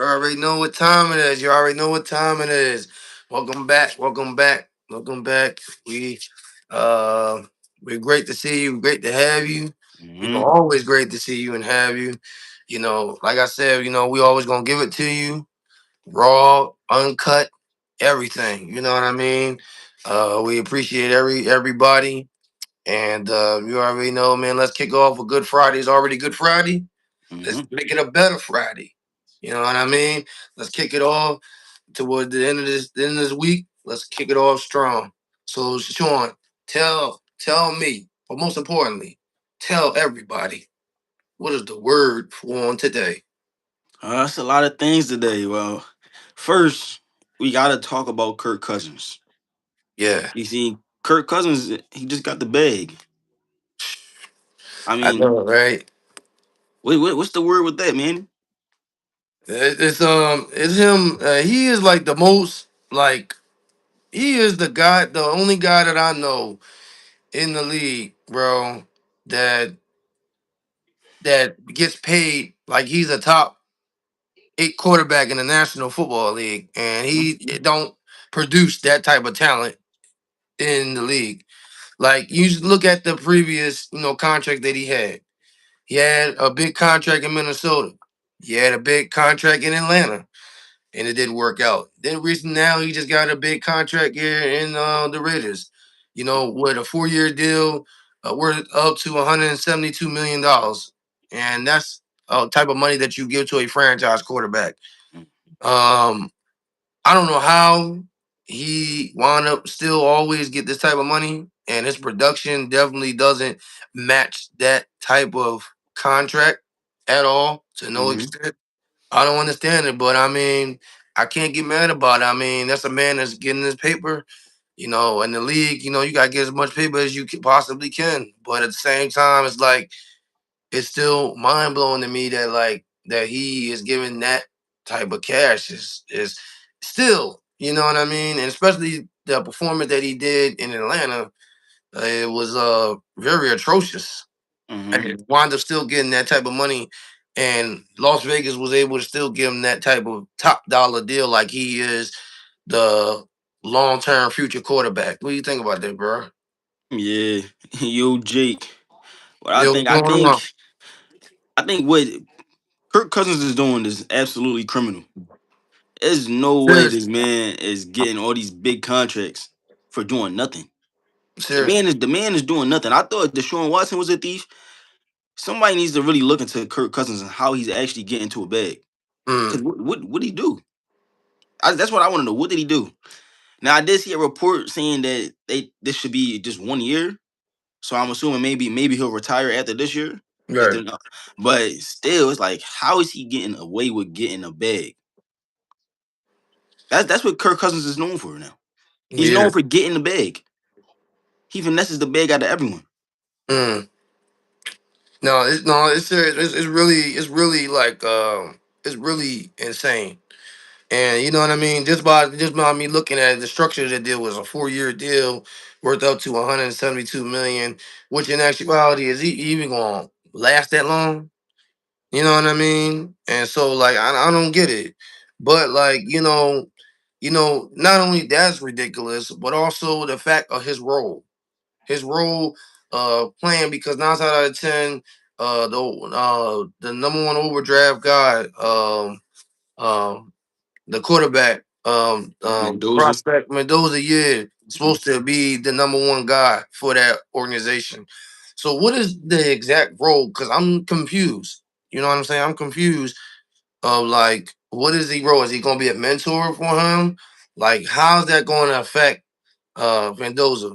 You already know what time it is. You already know what time it is. Welcome back. Welcome back. Welcome back. Uh we're great to see you. Great to have you. Hmm. Always great to see you and have you. Like I said, we always gonna give it to you raw, uncut, everything. You know what I mean? We appreciate everybody. And you already know, man. Let's kick off a Good Friday. It's already Good Friday. Let's Hmm. make it a better Friday. You know what I mean? Let's kick it off toward the end of this week. Let's kick it off strong. So Sean, tell me, but most importantly, tell everybody what is the word for on today. That's a lot of things today. Well, first we got to talk about Kirk Cousins. Yeah, You see, Kirk Cousins, he just got the bag. I I mean, know, right? what's the word with that, man? It's him. He is like the most like he is the only guy that I know in the league, bro, that that gets paid like he's a top eight quarterback in the National Football League, and he don't produce that type of talent in the league. Like you just look at the previous, contract that he had. He had a big contract in Minnesota. He had a big contract in Atlanta, and it didn't work out. Then recently, now he just got a big contract here in the Raiders. With a 4-year deal worth up to $172 million, and that's a type of money that you give to a franchise quarterback. Um, I don't know how he wound up still always get this type of money, and his production definitely doesn't match that type of contract at all to no Hmm. extent. I don't understand it, but I mean, I can't get mad about it. I mean, that's a man that's getting his paper. In the league, you gotta get as much paper as you possibly can. But at the same time, it's like it's still mind blowing to me that that he is giving that type of cash is still, you know what I mean, and especially the performance that he did in Atlanta, it was very atrocious, and Hmm. he wound up still getting that type of money. And Las Vegas was able to still give him that type of top dollar deal, like he is the long term future quarterback. What do you think about that, bro? Yeah, yo, Jake. What I Yo, think, what's going on? I think what Kirk Cousins is doing is absolutely criminal. There's no way this Seriously, man is getting all these big contracts for doing nothing. seriously. The man is doing nothing. I thought Deshaun Watson was a thief. Somebody needs to really look into Kirk Cousins and how he's actually getting to a bag. Cause Mm, what did he do? That's what I want to know. What did he do? Now I did see a report saying that this should be just 1 year. So I'm assuming maybe he'll retire after this year. If right. they're not, but still, it's like how is he getting away with getting a bag? That's what Kirk Cousins is known for now. He's Yeah. known for getting the bag. He finesses the bag out of everyone. Mm. No, it's serious. It's really like it's really insane. And you know what I mean? Just by me looking at it, the structure of the deal was a 4-year deal worth up to 172 million, which in actuality is he even gonna last that long? You know what I mean? And so like I don't get it. But like, not only that's ridiculous, but also the fact of his role. His role playing, because 9 out of 10 the number one overdraft guy, um the quarterback, Mendoza. prospect Mendoza, yeah, Mhm. supposed to be the number one guy for that organization. So what is the exact role? Because I'm confused. You know what I'm saying? I'm confused of like what is the role? Is he gonna be a mentor for him? Like how's that gonna affect Mendoza?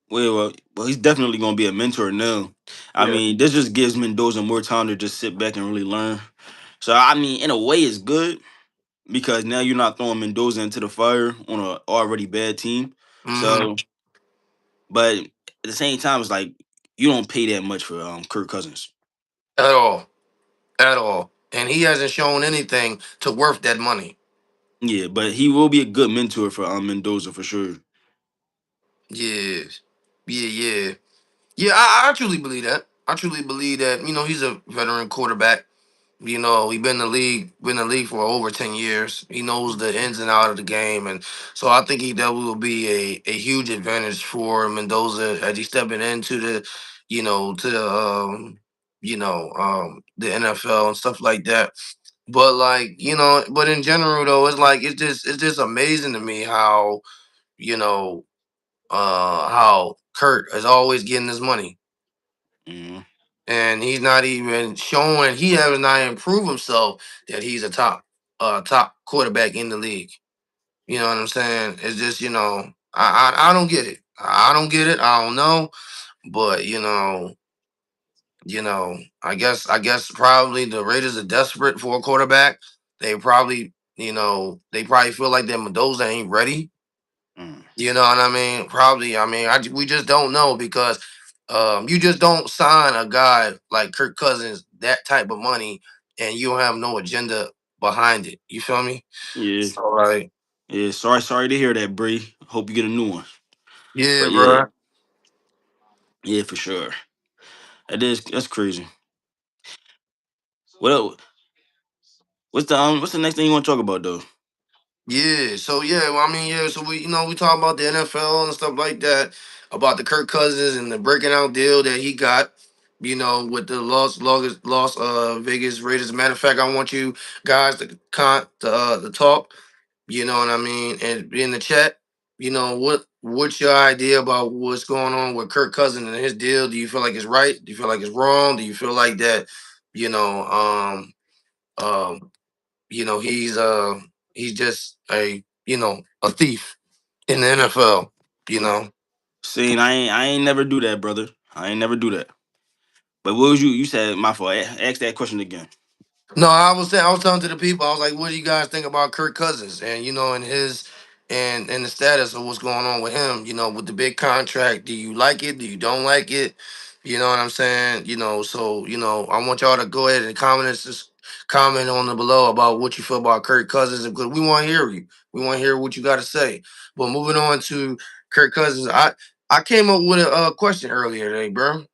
Well, he's definitely gonna be a mentor now. I Yeah. mean, this just gives Mendoza more time to just sit back and really learn. So I mean, in a way, it's good because now you're not throwing Mendoza into the fire on a already bad team. Hmm. So, but at the same time, it's like you don't pay that much for Kirk Cousins. At all. At all. And he hasn't shown anything to worth that money. Yeah, but he will be a good mentor for Mendoza for sure. Yeah. Yeah, yeah. Yeah, I truly believe that. I truly believe that, he's a veteran quarterback. You know, he been in the league for over 10 years. He knows the ins and out of the game, and so I think he definitely will be a huge advantage for Mendoza as he's stepping into the, to the the NFL and stuff like that. But like but in general though, it's like it's just amazing to me how you know how Kurt is always getting his money Mm-hmm. and he's not even showing he has not improved himself that he's a top quarterback in the league. You know what I'm saying? It's just I don't get it. I don't get it. I don't know, but I guess probably the Raiders are desperate for a quarterback. They probably feel like that Mendoza ain't ready. Mm. You know what I mean? Probably. I mean, we just don't know because you just don't sign a guy like Kirk Cousins that type of money and you don't have no agenda behind it. You feel me? Yeah, So like, yeah. Sorry to hear that, Bree. Hope you get a new one. yeah, But yeah, bro. yeah, for sure. That's crazy. What else? What's the next thing you want to talk about though? Yeah, so yeah, well, I mean, yeah, so we talk about the NFL and stuff like that, about the Kirk Cousins and the breaking out deal that he got, with the Las Vegas Raiders. Matter of fact, I want you guys to talk, you know what I mean, and in the chat, what's your idea about what's going on with Kirk Cousins and his deal? Do you feel like it's right? Do you feel like it's wrong? Do you feel like that, you know, um he's just a thief in the NFL, you know. Saying I ain't never do that, brother. I ain't never do that. But what was you said my fault. Ask that question again. No, I was telling to the people, I was like, what do you guys think about Kirk Cousins and and his and the status of what's going on with him, with the big contract. Do you like it? Do you don't like it? You know what I'm saying? So, I want y'all to go ahead and comment on the below about what you feel about Kirk Cousins because we want to hear you. We want to hear what you got to say. But moving on to Kirk Cousins, I came up with a question earlier today, bro.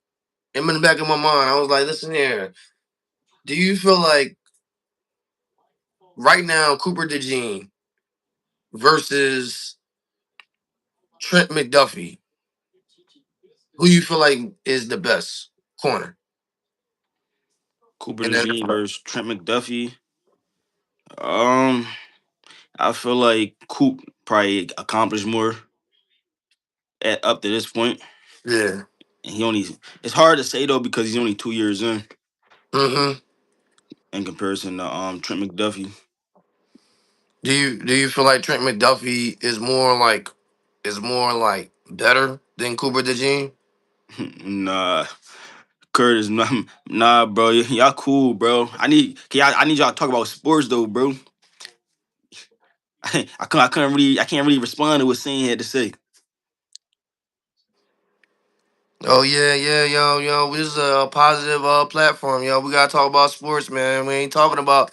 In the back of my mind, I was like, listen here. Do you feel like right now Cooper DeJean versus Trent McDuffie, who you feel like is the best corner Cooper in the DeJean NFL? versus Trent McDuffie. Um, I feel like Coop probably accomplished more at up to this point. Yeah. And he only it's hard to say though because he's only 2 years Mm-hmm. in comparison to Trent McDuffie. Do you feel like Trent McDuffie is more like better than Cooper DeJean? Nah, Curtis, nah, bro. Y'all cool, bro. I need y'all to talk about sports though, bro. I can't really respond to what Sane had to say. Oh yeah, yeah, yo, this is a positive platform, yo. We gotta talk about sports, man. We ain't talking about,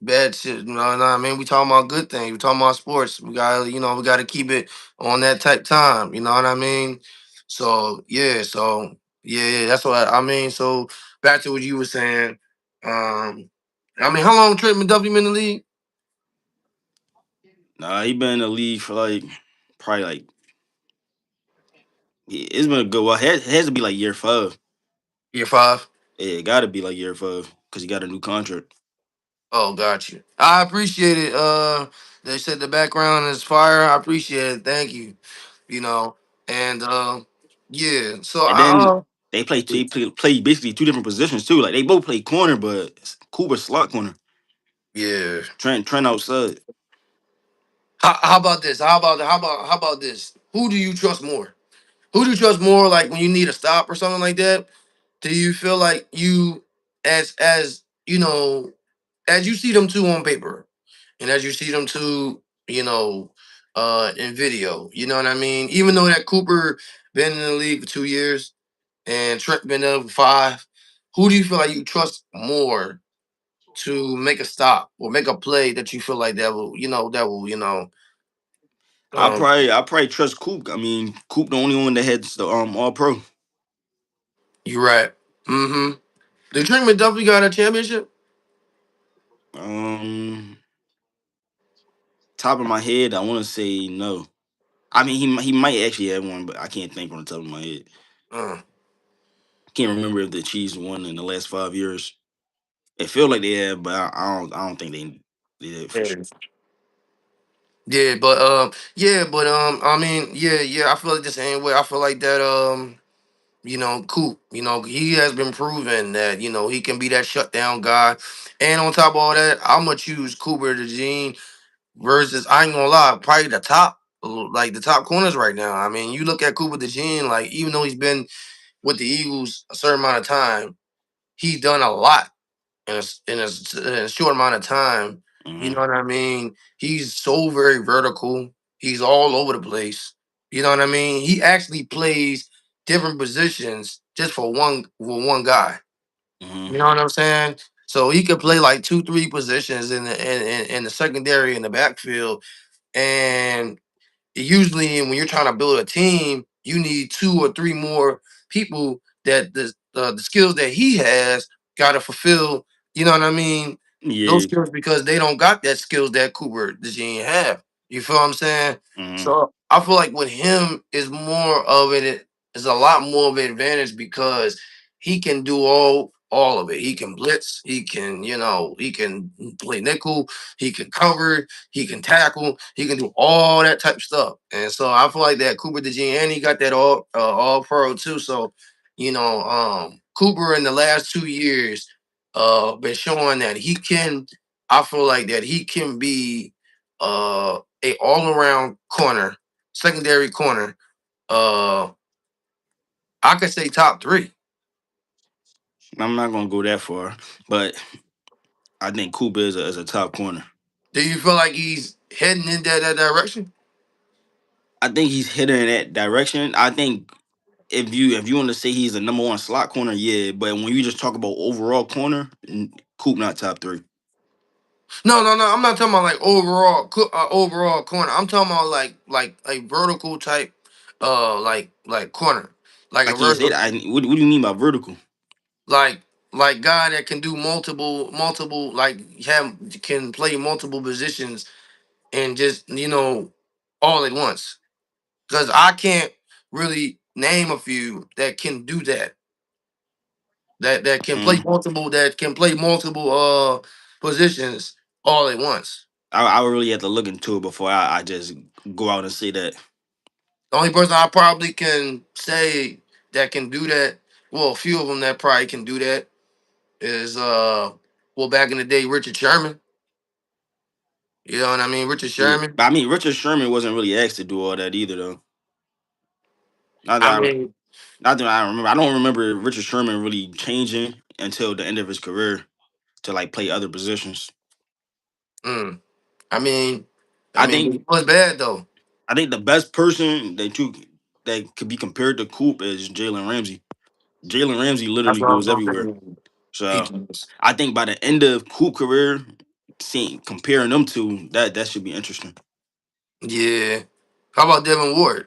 bad shit. No, I mean we talking about good things. We talking about sports. We gotta keep it on that type time. You know what I mean? So yeah, that's what I mean. So back to what you were saying. I mean, how long Trent McDuffie been in the league? Nah, he been in the league for like probably like it's been a good while. It has to be like year 5. Year five. Yeah, it got to be like year 5 because he got a new contract. Oh, got you. I appreciate it. They said the background is fire. I appreciate it. Thank you. You know, and yeah. So And then they play basically two different positions too. Like they both play corner, but Cooper slot corner. yeah. Trent outside. How about this? How about this? Who do you trust more? Who do you trust more? Like when you need a stop or something like that? Do you feel like you, as as you see them two on paper, and as you see them two, in video? You know what I mean? Even though that Cooper been in the league for 2 years and Trent been there for five, who do you feel like you trust more to make a stop or make a play that you feel like that will um I probably trust Coop. I mean, Coop the only one that had the All Pro. you right. Mm-hmm. The Trickman definitely got a championship. Um, top of my head, I want to say no. I mean, he might actually have one, but I can't think on the top of my head. Uh, Can't remember if the Chiefs won in the last 5 years. It feels like they have, but I don't think they did for yeah. sure. I mean, I feel like the same way. I feel like that Coop, he has been proven that, he can be that shutdown guy. And on top of all that, I'm gonna choose Cooper DeJean versus, I ain't gonna lie, probably the top corners right now. I mean, you look at Cooper DeJean, like, even though he's been with the Eagles a certain amount of time, he's done a lot in a short amount of time. You Hmm. know what I mean? He's so very vertical. He's all over the place. You know what I mean? He actually plays different positions just for one guy. Hmm. You know what I'm saying? So he could play like two, three positions in the secondary in the backfield, and usually when you're trying to build a team, you need two or three more people that the skills that he has got to fulfill. You know what I mean? Those Yeah. skills, because they don't got that skills that Cooper DeJean have. You feel what I'm saying? Hmm. So I feel like with him is more of it is a lot more of an advantage because he can do all of it. He can blitz. He can play nickel. He can cover. He can tackle. He can do all that type of stuff. And so I feel like that Cooper DeJean, and he got that all pro too. So Cooper in the last 2 years been showing that he can. I feel like that he can be a all around corner, secondary corner. Uh, I could say top three. I'm not gonna go that far, but I think Cooper is a top corner. Do you feel like he's heading in that direction? I think he's heading in that direction. I think if you want to say he's the number one slot corner, yeah. But when you just talk about overall corner, Coop not top three. No, no, no. I'm not talking about like overall corner. I'm talking about like a vertical type, like corner, like I a can't say vertical, that. What do you mean by vertical? like like guy that can do multiple, like have can play multiple positions and just all at once. Because I can't really name a few that can do that. That can play Mm. multiple positions all at once. I would really have to look into it before I just go out and say that. The only person I probably can say that can do that, well, a few of them that probably can do that is back in the day, Richard Sherman. You know what I mean? Richard Yeah, Sherman. but I mean Richard Sherman wasn't really asked to do all that either, though. Not I that I, mean, not that I remember. I don't remember Richard Sherman really changing until the end of his career to like play other positions. mm, I mean, I think it was bad though. I think the best person that could be compared to Coop is Jalen Ramsey. Jalen Ramsey That's literally what I'm goes gonna everywhere. say. He So does. I think by the end of Coop career, seeing comparing them two, that should be interesting. Yeah. How about Devin Ward?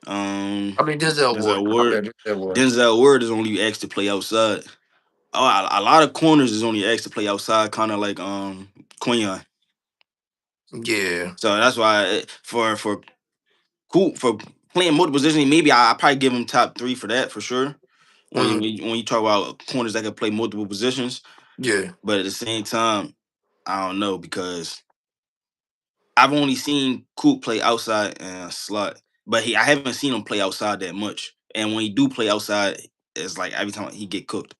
Um, I mean Denzel Ward. Denzel My Ward. bad, Denzel Ward. Denzel Ward is only asked to play outside. Oh, a lot of corners is only asked to play outside, kind of like Quinion. Yeah. So that's why for Coop for playing multiple positions, maybe I probably give him top three for that for sure. Mm, When you talk about corners that can play multiple positions, yeah. but at the same time, I don't know because I've only seen Coop play outside and slot, but I haven't seen him play outside that much. And when he do play outside, it's like every time he get cooked.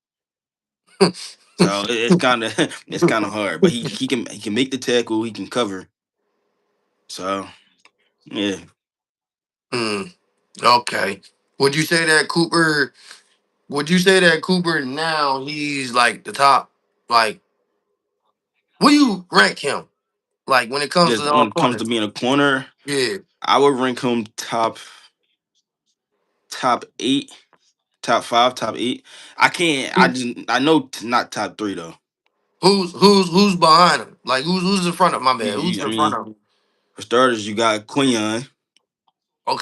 So it's kind of it's kind of hard. But he can make the tackle, he can cover. So yeah, mm, okay. Would you say that Cooper? Would you say that Cooper now he's like the top? Like, what do you rank him? Like when it comes to just the when it comes to corners? being a corner, Yeah. I would rank him top eight, top five, top eight. I can't. I know not top three though. Who's behind him? Like who's in front of my bad? Who's I in front mean, of him? for starters, you got Quinion,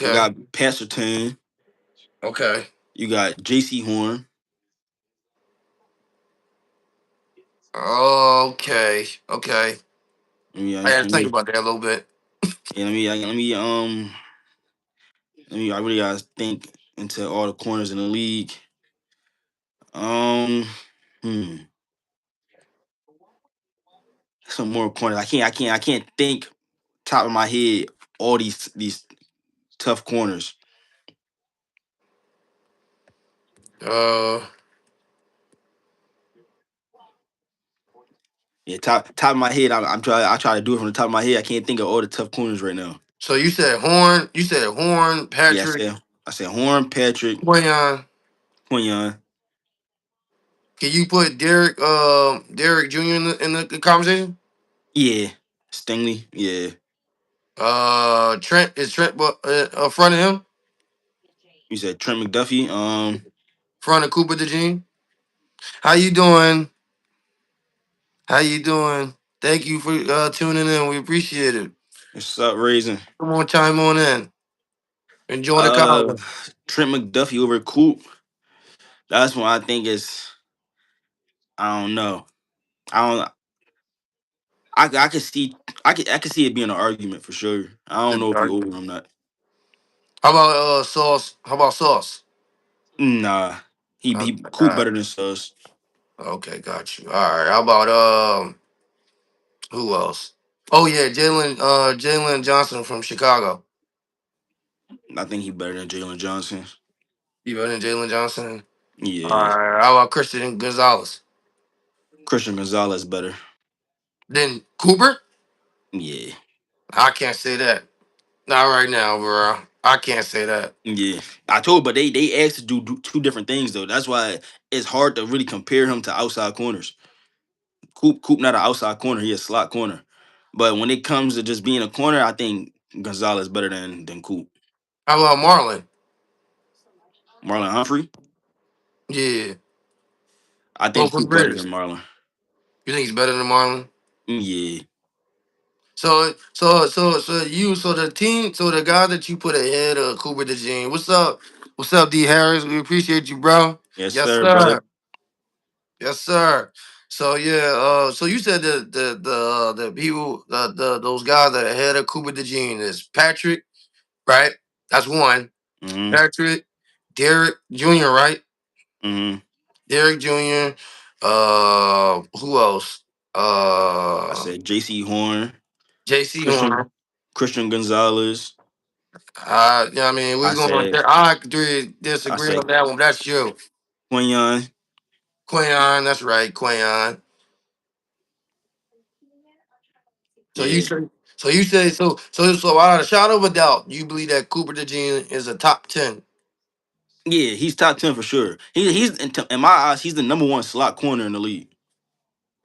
you Okay. got Pasterton, Okay. you got J.C. Horn. Okay, okay. I had to Let think me, about that a little bit. yeah, I really gotta think into all the corners in the league. Um, hmm, some more corners. I can't think top of my head all these tough corners. Uh, Yeah, top of my head. I try to do it from the top of my head. I can't think of all the tough corners right now. so you said Horn. You said Horn, Yeah, Patrick, I said Horn, Patrick, Quayon. Quinion. Can you put Derek Jr. in the conversation? Yeah, Stingley. Yeah, Trent is Trent front of him, you said Trent McDuffie. front of Cooper DeJean. How you doing? How you doing? Thank you for tuning in. We appreciate it. What's up, Raisin? Come on, chime on in. Enjoy the Uh, convo. Trent McDuffie over Coop. That's one I think is. I don't know. I don't. I could see. I could see it being an argument for sure. I don't know if he over. I'm not. How about Sauce? How about Sauce? Nah. He Coop Uh, better than Sus. okay, got you. All right. How about who else? Oh yeah, Jalen Johnson from Chicago. I think he better than Jalen Johnson. You better than Jalen Johnson. All Yeah. right. How about Christian Gonzalez? Christian Gonzalez better. Then Cooper? Yeah. I can't say that. Not right now, bro. I can't say that. Yeah. I told, but they asked to do two different things though. That's why it's hard to really compare him to outside corners. Coop not an outside corner. He a slot corner. But when it comes to just being a corner, I think Gonzalez better than Coop. How about Marlon? Marlon Humphrey. Yeah. I Well, think for the Coop better Raiders. than Marlon. You think he's better than Marlon? Yeah. So the team, so the guy that you put ahead of Cooper DeJean. What's up? What's up, D Harris? We appreciate you, bro. Yes, Yes, sir, brother. sir. Yes, sir. So yeah, so you said the people those guys that are ahead of Cooper DeJean is Patrick, right? That's one. Mm-hmm. Patrick, Derek Jr., right? Mm-hmm. Derek Jr. Who else? I Uh, said J.C. Horn, J.C. Christian Horn. Christian Gonzalez. Yeah, I mean, I we're going. said I agree, I disagree on said that one. That's you, Quinion. Quayon. That's right, Quayon. So you Yeah. say, so without a shadow of a doubt, you believe that Cooper DeJean is a top 10 Yeah, he's top 10 for sure. He's in my eyes, he's the number one slot corner in the league.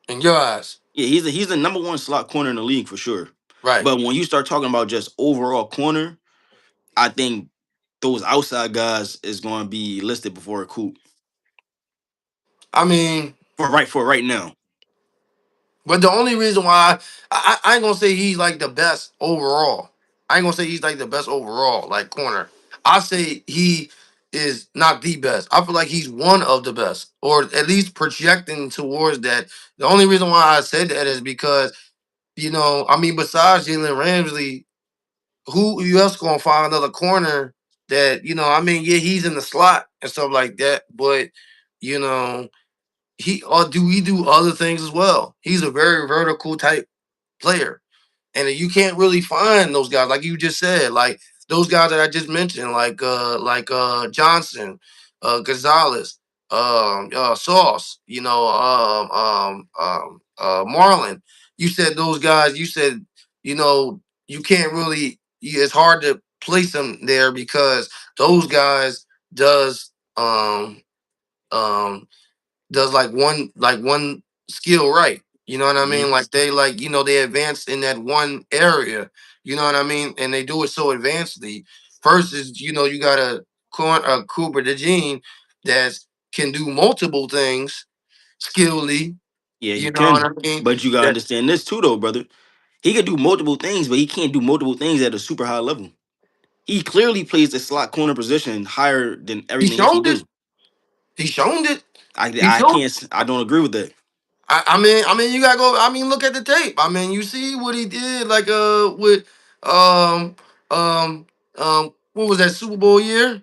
in your eyes, Yeah, he's the number one slot corner in the league for sure. right? But when you start talking about just overall corner, I think those outside guys is going to be listed before a Coop I mean, for right now. but the only reason why I ain't gonna say he's like the best overall. I ain't gonna say he's like the best overall, like corner. I say he is not the best. I feel like he's one of the best, or at least projecting towards that. The only reason why I said that is because I mean, besides Jalen Ramsey, who you else gonna find another corner that I mean, yeah, he's in the slot and stuff like that, but you know, he or do we do other things as well? He's a very vertical type player. And you can't really find those guys, like you just said, like those guys that I just mentioned, like Johnson, Gonzalez, Sauce, Marlon. You said those guys. You said you know you can't really. It's hard to place them there because those guys does um does like one skill right. You know what I Mhm. mean? Like they advance in that one area. You know what I mean? And they do it so advancedly. Versus, you got a Cooper DeJean that can do multiple things skillly. Yeah, he You know what can. I mean? But you got to That understand this too, though, brother. He can do multiple things, but he can't do multiple things at a super high level. He clearly plays the slot corner position higher than he everything else he showed it. do. He showed it. He I showed. can't. I don't agree with that. I mean, you gotta go. I mean, look at the tape. I mean, you see what he did, like with um um what was that Super Bowl year?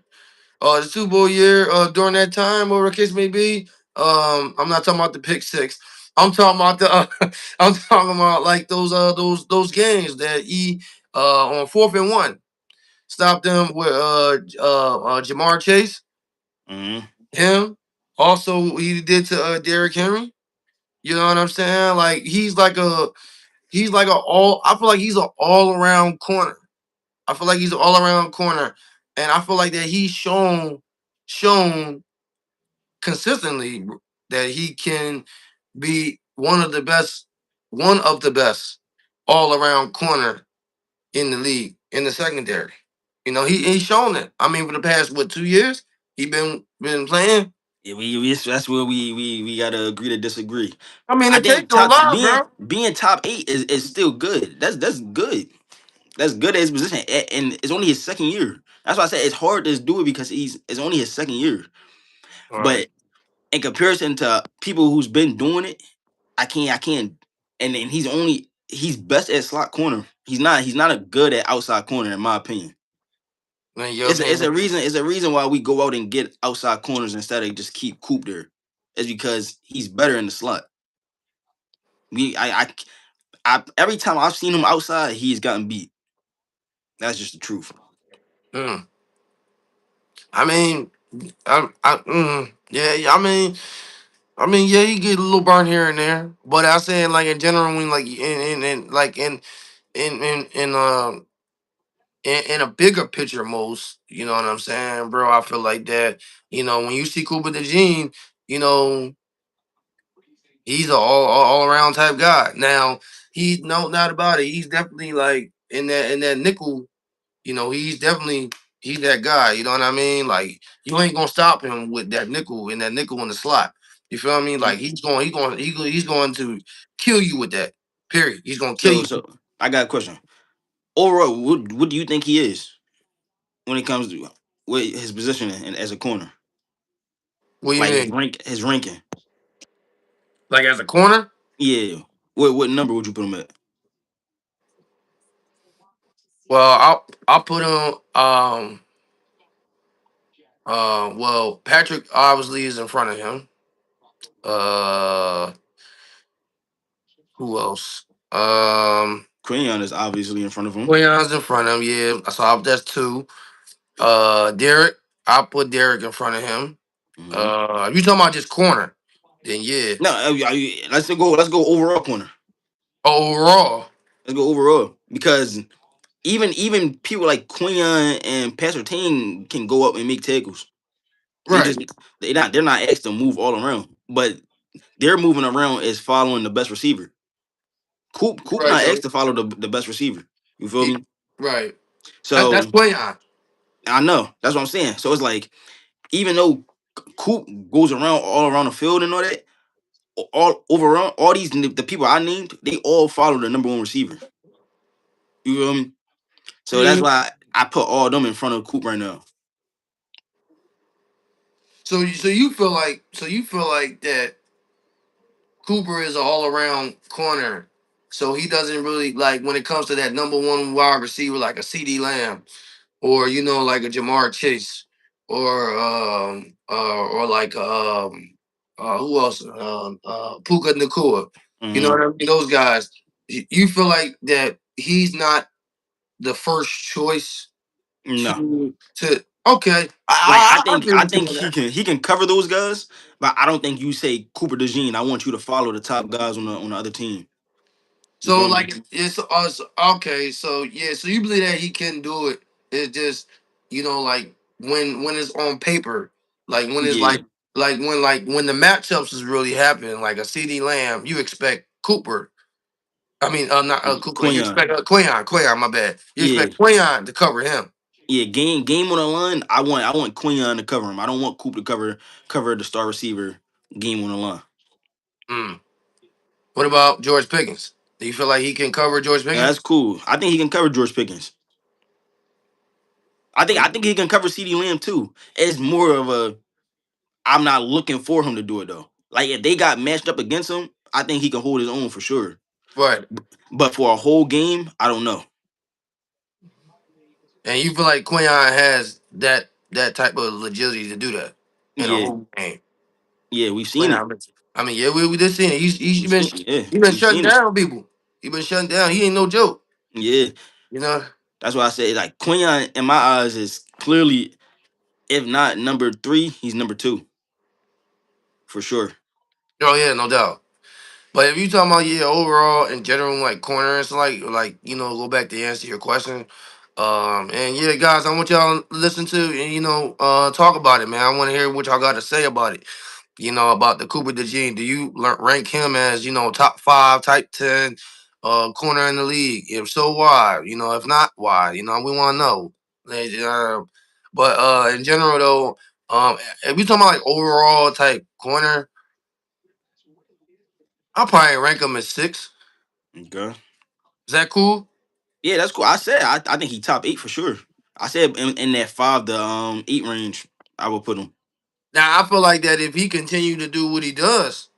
The Super Bowl year during that time, whatever the case may be. I'm not talking about the pick six. I'm talking about the I'm talking about like those games that he on 4th and 1 stopped them with Jamar Chase, Mm-hmm. him. Also, he did to Derrick Henry. You know what I'm saying? Like he's like a all. I feel like he's an all around corner. I feel like he's an all around corner, and I feel like that he's shown consistently that he can be one of the best all around corner in the league in the secondary. You know, he's shown it. I mean, for the past 2 years, he been playing. Yeah, that's where we gotta agree to disagree. I mean, I the tape think don't top lie, bro. being top 8 is still good. That's good. That's good at his position, and it's only his second year. That's why I said it's hard to do it because it's only his second year. All right. But in comparison to people who's been doing it, I can't. And he's best at slot corner. He's not a good at outside corner in my opinion. In your It's opinion, a reason. It's a reason why we go out and get outside corners instead of just keep Coop there. It's because he's better in the slot. We every time I've seen him outside, he's gotten beat. That's just the truth. mm. I mean, yeah. I mean, yeah, you get a little burn here and there, but I saying like in general, when like in like in a bigger picture, most, you know what I'm saying, bro. I feel like that. You know, when you see Cooper DeJean, you know he's a all around type guy. Now he's no not about it. He's definitely like in that nickel. You know, he's that guy. You know what I mean? Like you ain't gonna stop him with that nickel in the slot. You feel me? Like he's going to kill you with that. Period. He's gonna kill you. So I got a question. Overall, what do you think he is when it comes to what his position as a corner? What do you Like mean? his ranking. Like as a corner? Yeah. What number would you put him at? Well, I'll put him. Well, Patrick obviously is in front of him. Uh, who else? Crayon is obviously in front of him. Quion's in front of him. Yeah, so that's two. Derek, I'll put Derek in front of him. Hmm. If you talking about just corner, then yeah. No, let's go. Let's go overall corner. Overall, Let's go overall because even people like Quinion and Pastor Tane can go up and make tackles. They right, just they're not asked to move all around, but their moving around is following the best receiver. Coop right. not So asked to follow the best receiver. You feel he, me? right. That's So Quinion. I know that's what I'm saying. So it's like even though Coop goes around all around the field and all that, all overall all these the people I named, they all follow the number one receiver. You feel me? So that's Mhm. why I put all them in front of Coop right now. So you feel like that Cooper is an all around corner. So he doesn't really like when it comes to that number one wide receiver like a CD Lamb or like a Jamar Chase or like who else Puka Nakua. You know Hmm. what I mean? Those guys. You feel like that he's not the first choice No. to okay. Like I agree I with you think on that. he can cover those guys, but I don't think you say Cooper DeJean. I want you to follow the top guys on the other team. You So feel me? like it's us okay. So yeah, so you believe that he can do it? It's just like when it's on paper, like when it's Yeah, like when the matchups is really happening, like a CD Lamb, you expect Cooper. I mean, not Cooper. You Quinion. expect Quayon. My bad. You Yeah, expect Quayon to cover him. yeah. Game on the line. I want Quinion to cover him. I don't want Coop to cover the star receiver. Game on the line. Mm. What about George Pickens? Do you feel like he can cover George Yeah, that's Pickens? cool. I think he can cover George Pickens. I think he can cover CD Lamb too. It's more of a I'm not looking for him to do it though. Like if they got matched up against him, I think he can hold his own for sure. Right. But for a whole game, I don't know. And you feel like Quinion has that type of legitimacy to do that in a Yeah, whole game. yeah, we've seen it. Quinion, I mean, yeah, we did see it. Yeah, He been we've shutting seen it. down people. He been shutting down. He ain't no joke. Yeah, You know. that's why I say like Quinion in my eyes is clearly, if not number 3, he's number 2 for sure. Oh yeah, no doubt. But if you talking about overall in general, like corners, like go back to answer your question. And yeah, guys, I want y'all to listen to and talk about it, man. I want to hear what y'all got to say about it. About the Cooper DeJean. Do you rank him as top 5, type 10, corner in the league? If so, why? If not, why? We want to know. But in general though, if you talking about like overall type corner, I'll probably rank him as 6. Okay. Is that cool? Yeah, that's cool. I said I think he top 8 for sure. I said in that 5 to 8 range, I would put him. Now I feel like that if he continue to do what he does,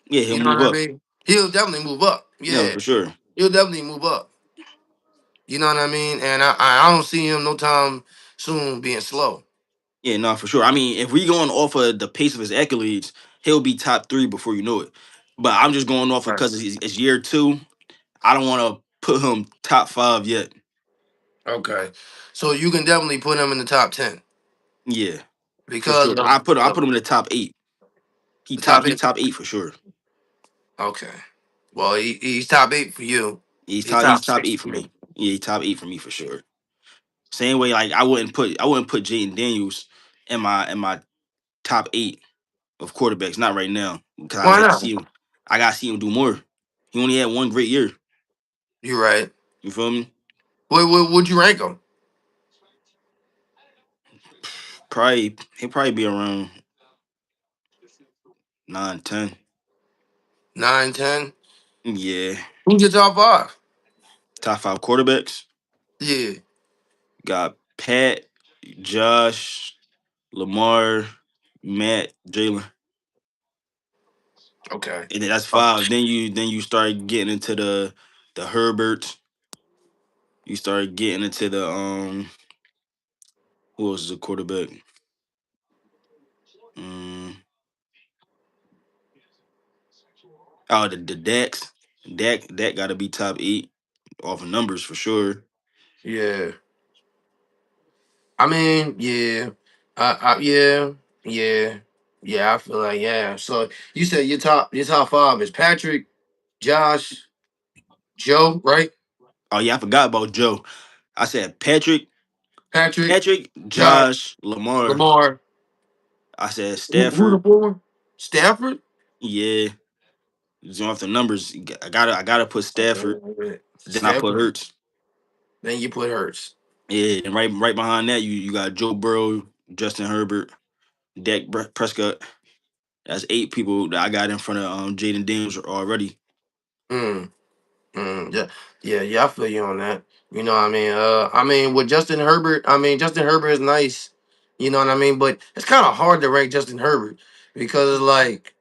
Yeah, he'll you know what move I up. mean. He'll definitely move up. No, Yeah, for sure. he'll definitely move up. You know what I mean. And I don't see him no time soon being slow. Yeah, no, for sure. I mean, if we going off of the pace of his accolades, he'll be top 3 before you know it. But I'm just going off Right. because it's year 2. I don't want to put him top 5 yet. Okay. So you can definitely put him in the top 10 Yeah, for because sure. of I put him in the top 8. the top He 8. top 8 for sure. Okay. Well, he's top 8 for you. He's He's top top 6 8 for for me. me. Yeah, he top 8 for me for sure. Same way, like I wouldn't put Jaden Daniels in my top 8 of quarterbacks. Not right now because I Why like to not? see him. I gotta see him do more. He only had one great year. You're right. You feel me? What would you rank him? Probably he'll probably be around 9, 10. 9, 10. Yeah, Who's your top 5? top 5 quarterbacks. Yeah. Got Pat, Josh, Lamar, Matt, Jalen. Okay. And then that's Oh, 5. Then you start getting into the Herberts. You start getting into the who else is a quarterback? Um, oh, the Dax. Dak got to be top 8 off of numbers for sure. yeah. I mean, yeah, yeah, yeah, yeah. I feel like yeah. So you said your top 5 is Patrick, Josh, Joe, right? Oh yeah, I forgot about Joe. I said Patrick, Josh, Josh, Lamar. Lamar. I said Who the Stafford. 4? Stafford. Yeah, just off the numbers. I gotta put Okay, Stafford. Then I put Stafford. Hurts. Then you put Hurts. Yeah, and right behind that you got Joe Burrow, Justin Herbert, Prescott. That's 8 people that I got in front of Jaden Daniels already. Mm, yeah, yeah. I feel you on that. You know what I mean? With Justin Herbert, Justin Herbert is nice. You know what I mean? But it's kind of hard to rank Justin Herbert because it's like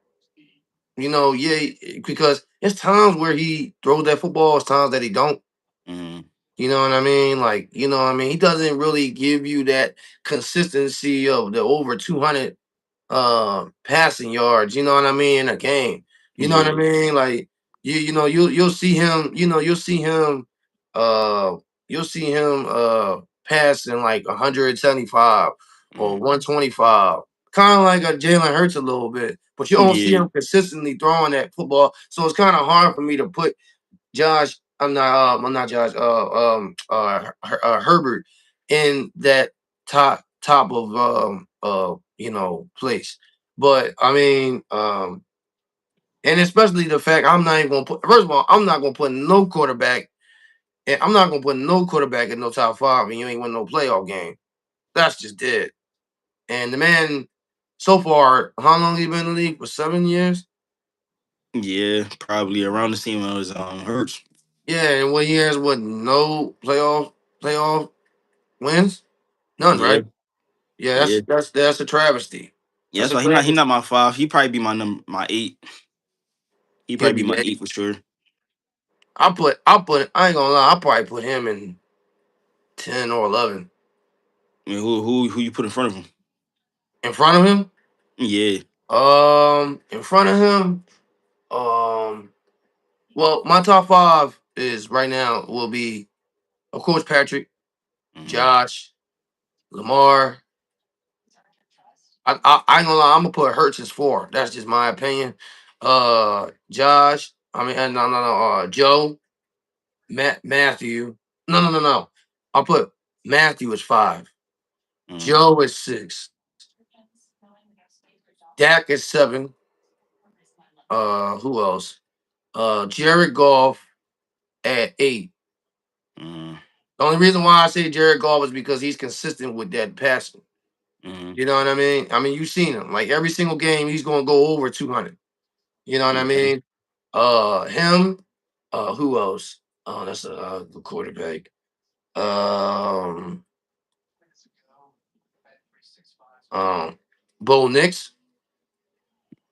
yeah, because it's times where he throws that football, it's times that he don't. Mm, You know what I mean? Like, he doesn't really give you that consistency of the over 200 passing yards, you know what I mean, in a game. You know what I yeah. mean? Like you'll see him, uh you'll see him passing like 175 or Mm, 125. Kind of like a Jalen Hurts a little bit, but you don't see yeah. him consistently throwing that football. So it's kind of hard for me to put Josh, I'm not Josh, Herbert in that top of place. But and especially the fact I'm not even gonna put first of all, I'm not gonna put no quarterback, and I'm not gonna put no quarterback in no top 5 and you ain't win no playoff game. That's just dead. And the man so far, how long he been in the league? For 7 years? Yeah, probably around the same as Hurts. Yeah, and what he has no playoff wins? None, Yeah, right? Yeah, yeah. that's a travesty. Yeah, That's that's a why he travesty. not my 5. He probably be my 8. He He'll probably be be my eight. eight for sure. I ain't gonna lie, I'll probably put him in 10 or 11. I mean, who you put in front of him? In front of him, Yeah. in front of him, um, well, my top five is right now will be, of course, Patrick, Hmm. Josh, Lamar. I ain't gonna lie, I'm gonna put Hurts as four. That's just my opinion. Josh, no, no, no, Joe, Matthew. No, no, no, no. I'll put Matthew as five. Hmm. Joe is six. Dak is seven. Who else? Jared Goff at eight. Hmm. The only reason why I say Jared Goff is because he's consistent with that passing. Hmm. You know what I mean? I mean, you've seen him. Like every single game, he's gonna go over 200. You know what I Okay. mean? Him. Who else? Oh, that's a good quarterback. Um, um, Bo Nix,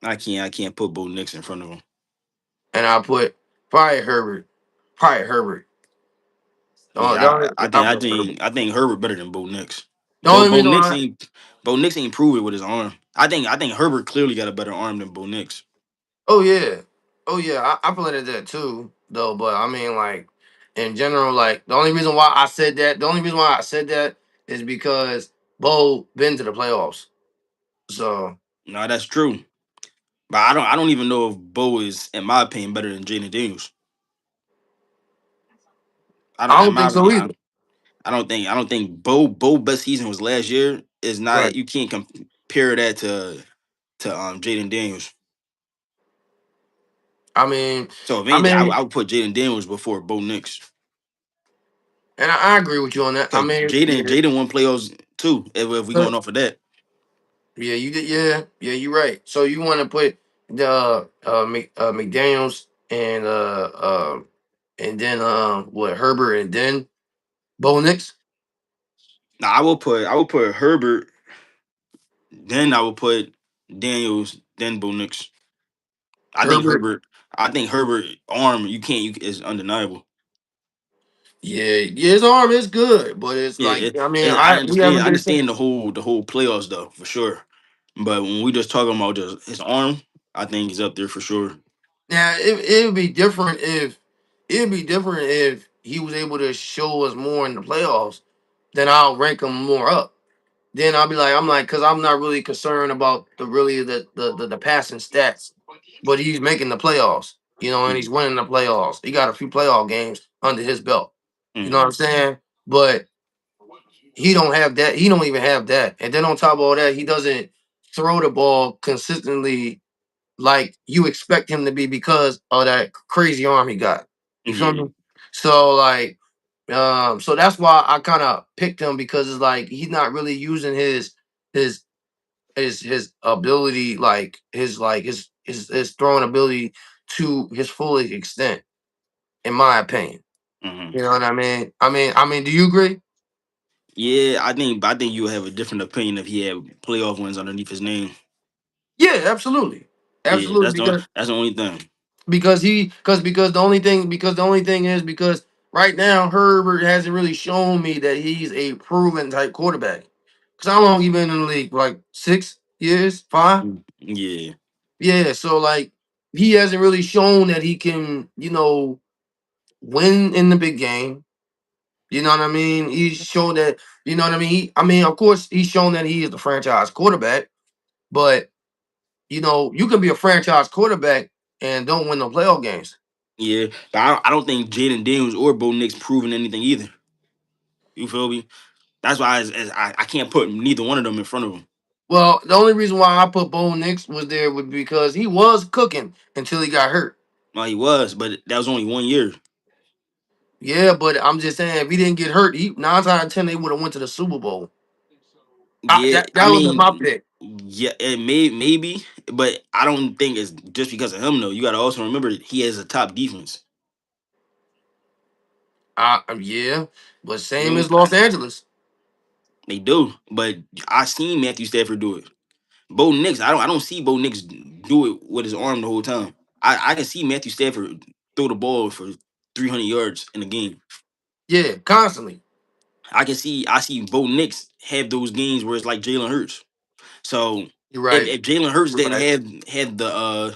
I can't put Bo Nix in front of him. and I put probably Herbert. Probably Herbert. The Yeah, only, I think I I put Herbert. think I think Herbert better than Bo Nix. The Bo only Bo reason Nix why, ain't Bo Nix ain't prove it with his arm. I think Herbert clearly got a better arm than Bo Nix. oh yeah, oh yeah, I put it at that too, though. But I mean, like in general, like the only reason why I said that is because Bo been to the playoffs. So No, that's true. But I don't even know if Bo is, in my opinion, better than Jaden Daniels. I don't I in don't my think so opinion, either. I don't think Bo best season was last year. Is not Right. you can't compare that to Jaden Daniels. I mean, So if I anything, I mean, would put Jaden Daniels before Bo Nix. and I agree with you on that. I Cause mean, Jaden yeah, Jaden won playoffs too. If we going off of that, yeah, you did, yeah, yeah, you're right. So you want to put the McDaniel's and then what Herbert and then Bo Nix. now I will put Herbert. Then I would put Daniels. Then Bo Nix. I think Herbert. Herbert. I think Herbert arm you can't you is undeniable. Yeah, yeah, his arm is good, but it's Yeah, like I mean, I we understand. haven't I been understand seeing. the whole playoffs though for sure. But when we just talking about just his arm, I think he's up there for sure. Now it would be different if he was able to show us more in the playoffs. Then I'll rank him more up. Then I'm like, because I'm not really concerned about the passing stats, but he's making the playoffs, and he's winning the playoffs. He got a few playoff games under his belt. You know what Mm-hmm. I'm saying? But he don't have that. He don't even have that. And then on top of all that, he doesn't throw the ball consistently like you expect him to be because of that crazy arm he got. You feel Yeah. me? So like, so that's why I kind of picked him because it's like he's not really using his his ability, his throwing ability to his full extent, in my opinion. Hmm. You know what I mean? Do you agree? Yeah, I think you have a different opinion if he had playoff wins underneath his name. Yeah, absolutely, Yeah, absolutely. that's the only thing. Because the only thing is because right now Herbert hasn't really shown me that he's a proven type quarterback. Because how long he been in the league? Like 6 years, 5? Yeah. Yeah, so like he hasn't really shown that he can, win in the big game. You know what I mean? He's shown that, you know what I mean? Of course, he's shown that he is the franchise quarterback, but you can be a franchise quarterback and don't win no playoff games. Yeah, but I don't think Jaden Daniels or Bo Nix proven anything either. You feel me? That's why I can't put neither one of them in front of him. Well, the only reason why I put Bo Nix was there was because he was cooking until he got hurt. Well, he was, but that was only 1 year. Yeah, but I'm just saying if he didn't get hurt, he 9 times out of 10 they would have went to the Super Bowl. Yeah, That I would have been my mean, pick. yeah, it maybe, but I don't think it's just because of him though. You got to also remember he has a top defense. Yeah, but You same know, as Los Angeles. they do, but I seen Matthew Stafford do it. Bo Nix, I don't see Bo Nix do it with his arm the whole time. I can see Matthew Stafford throw the ball for 300 yards in a game. Yeah, constantly. I see Bo Nix have those games where it's like Jalen Hurts. So You're right. if Jalen Hurts You're didn't right. have the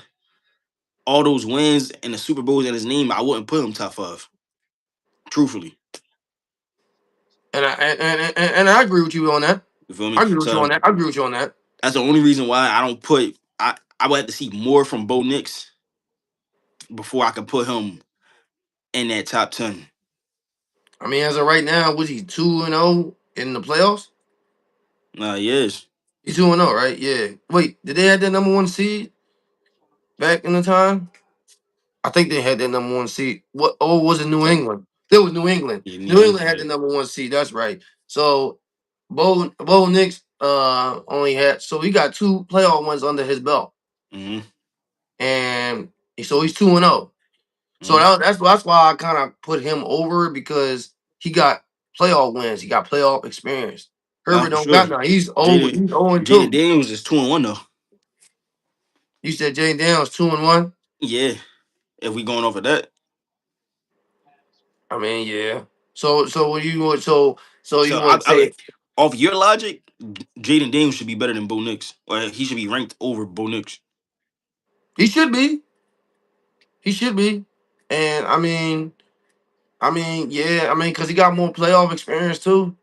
all those wins and the Super Bowls in his name, I wouldn't put him top five. Truthfully, And I agree with you on that. you feel me? I agree with you on So that. I agree with you on that. that's the only reason why I don't put. I would have to see more from Bo Nix before I could put him in that top 10. I mean, as of right now, was he 2-0 in the playoffs? Yes. He's 2-0, right? Yeah. Wait, did they have that number one seed back in the time? I think they had that number one seed. What? Oh, was it New Okay. England? It was New England. Yeah, New New England had the England. number one seed. That's right. So Bo Nix only had, so he got 2 playoff wins under his belt, Mm-hmm. and so he's 2-0. So Mm-hmm. that's why I kind of put him over because he got playoff wins. He got playoff experience. Nah, Herbert for don't sure. got none. He's old. Jaden He's 0 Jaden 2. Daniels is 2-1 though. You said Jay Daniels 2-1. Yeah, if we going off of that. I mean, yeah. So what you want? So So you want to say off your logic, Jaden Daniels should be better than Bo Nix, or he should be ranked over Bo Nix. he should be? He should be. And yeah. I mean, because he got more playoff experience too.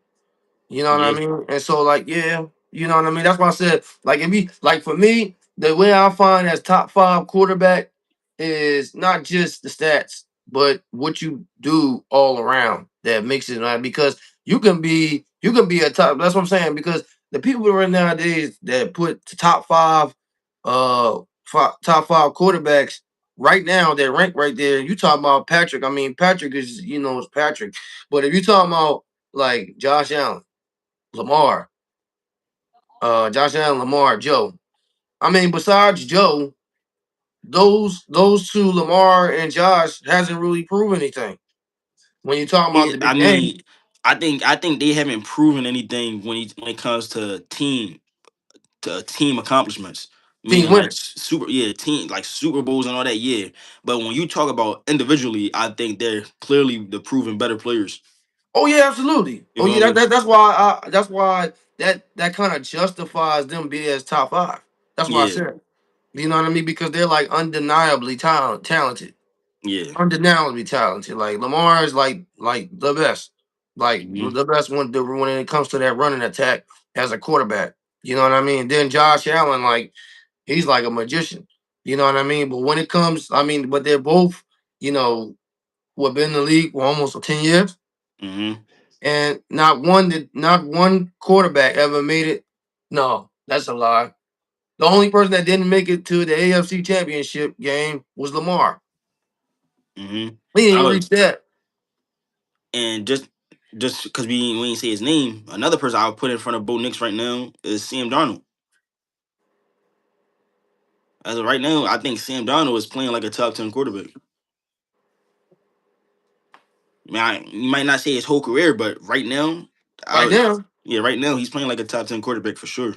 You know what I Yeah. mean? And so, like, yeah, you know what I mean? That's why I said, like, if he, like, for me, the way I find as top 5 quarterback is not just the stats, but what you do all around that makes it right. Because you can be a top. That's what I'm saying. Because the people right nowadays that put the top five quarterbacks right now, they're ranked right there. You talk about Patrick. I mean, Patrick is, it's Patrick. But if you talking about like Josh Allen, Lamar, Josh Allen, Lamar, Joe. I mean, besides Joe, those two, Lamar and Josh, hasn't really proven anything. When you talking about Yeah, the I big game, mean, I think they haven't proven anything when it comes to team accomplishments. team Meaning like winners. super team like Super Bowls and all that, yeah. But when you talk about individually, I think they're clearly the proven better players. Oh yeah, absolutely. You Oh feel yeah, me? that's why that kind of justifies them being as top 5. That's why I Yeah, said. You know what I mean? Because they're like undeniably talented. yeah. Undeniably talented. Like Lamar is like the best, like Hmm. the best when it comes to that running attack as a quarterback. You know what I mean? Then Josh Allen, like he's like a magician. You know what I mean? But when it comes, I mean, but they're both, you know, what been in the league for almost 10 years, Hmm. and not one quarterback ever made it. No, that's a lie. The only person that didn't make it to the AFC Championship game was Lamar. Hmm. He didn't I even would, reach that. and just because we ain't say his name, another person I would put in front of Bo Nix right now is Sam Darnold. As of right now, I think Sam Darnold is playing like a top 10 quarterback. I mean, you might not say his whole career, but right now, Right now, yeah, right now he's playing like a top 10 quarterback for sure.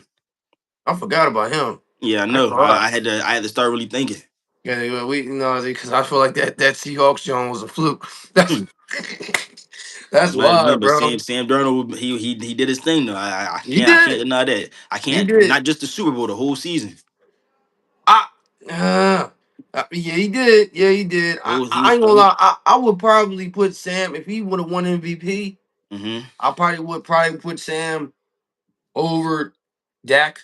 I forgot about him. Yeah, I I ain't know. gonna lie. I had to start really thinking. Yeah, we because I feel like that Seahawks Jones was a fluke. That's that's Might have why, been, but bro. Sam Darnold, he did his thing though. He I can't did. deny that. I He can't did. not just the Super Bowl, the whole season. I yeah, he did. Yeah, he did. Oh, I ain't gonna lie. I would probably put Sam if he would have won MVP. mm-hmm, I probably put Sam over Dak,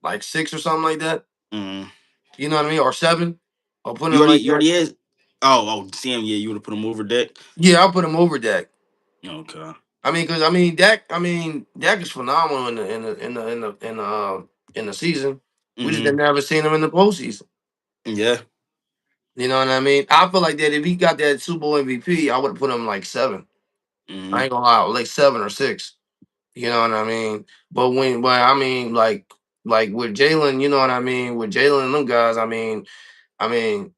like 6 or something like that. mm-hmm. You know what I mean? Or 7. I'll put him like You that. already has. Sam, yeah, you would have put him over Deck. Yeah, I'll put him over Dak. Okay. I mean, because Dak is phenomenal in the season. We just Mm-hmm. never seen him in the postseason. Yeah. You know what I mean? I feel like that if he got that Super Bowl MVP, I would have put him like 7. I Mm-hmm. ain't gonna lie, like 7 or 6. You know what I mean? But I mean, like with Jalen, you know what I mean? With Jalen and them guys, I mean,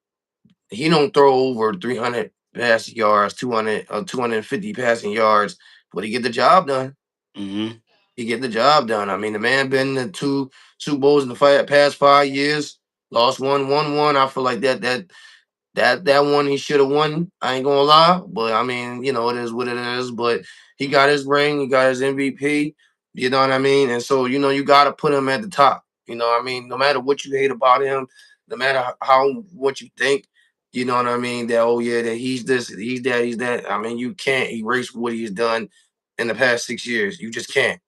he don't throw over 300 passing yards, 250 passing yards, but he get the job done. Mm-hmm. He get the job done. I mean, the man been in 2 Super Bowls in the past 5 years. Lost 1-1-1. I feel like that one he should have won. I ain't gonna lie, but I mean, it is what it is. But he got his ring, he got his MVP. You know what I mean? And so you got to put him at the top. You know what I mean? No matter what you hate about him, no matter how what you think. You know what I mean? That oh yeah, that he's this, he's that, he's that. I mean, you can't erase what he's done in the past 6 years. You just can't.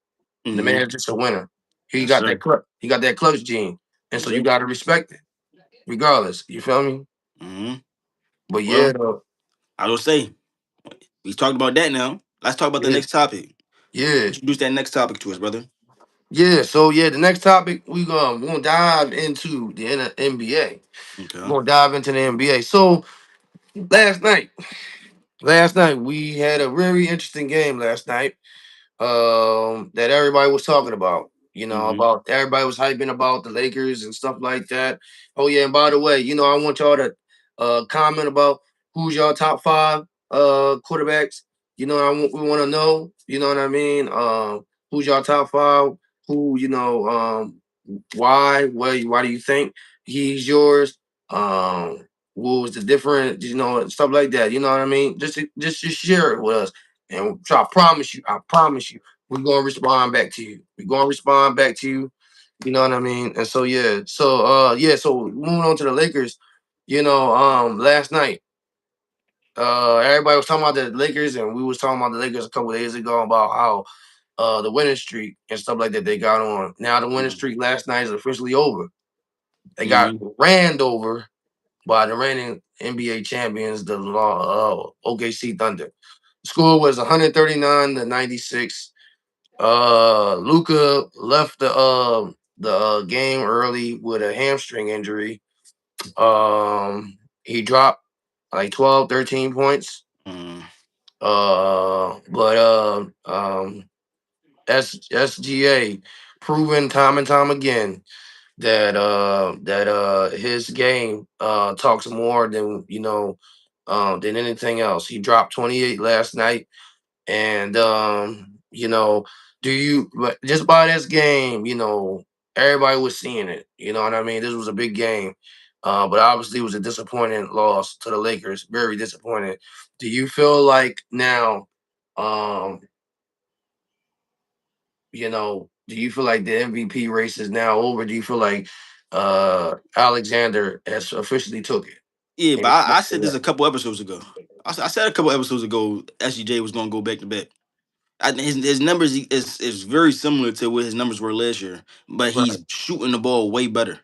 The Mm-hmm. man's just a winner. He Yes, got sir. that clutch. He got that clutch gene, and Yes, so you sir. got to respect it, regardless. You feel me? Mm-hmm. But yeah, Well, I will say we talked about that now. Let's talk about the yeah, next topic. yeah, Introduce that next topic to us, brother. yeah. So yeah, the next topic we're gonna dive into the NBA. We're Okay. gonna dive into the NBA. So last night, last night we had a very interesting game last night. That everybody was talking about. Mm-hmm. About everybody was hyping about the Lakers and stuff like that. Oh yeah, and by the way, I want y'all to comment about who's your top five quarterbacks. We want to know. You know what I mean? Who's your top five? Who why? Why do you think he's yours? What was the different? Stuff like that. You know what I mean? Just share it with us. And so I promise you, we're gonna respond back to you. We're gonna respond back to you. You know what I mean? And so yeah, so moving on to the Lakers, last night, everybody was talking about the Lakers, and we was talking about the Lakers a couple days ago about how the winning streak and stuff like that they got on. Now the winning streak last night is officially over. They got Mm-hmm. ran over by the reigning NBA champions, the OKC Thunder. The score was 139-96. Luca left the game early with a hamstring injury. He dropped like 12, 13 points. Mm-hmm. But SGA proven time and time again that his game talks more than anything else. He dropped 28 last night. And do you but just by this game, everybody was seeing it. You know what I mean? This was a big game. But obviously it was a disappointing loss to the Lakers. Very disappointing. Do you feel like now, um, do you feel like the MVP race is now over? Do you feel like Alexander has officially took it? Yeah, but And- I said this a couple episodes ago. I said a couple episodes ago, SGJ was going to go back to back. I think his numbers is very similar to what his numbers were last year, but Right. he's shooting the ball way better.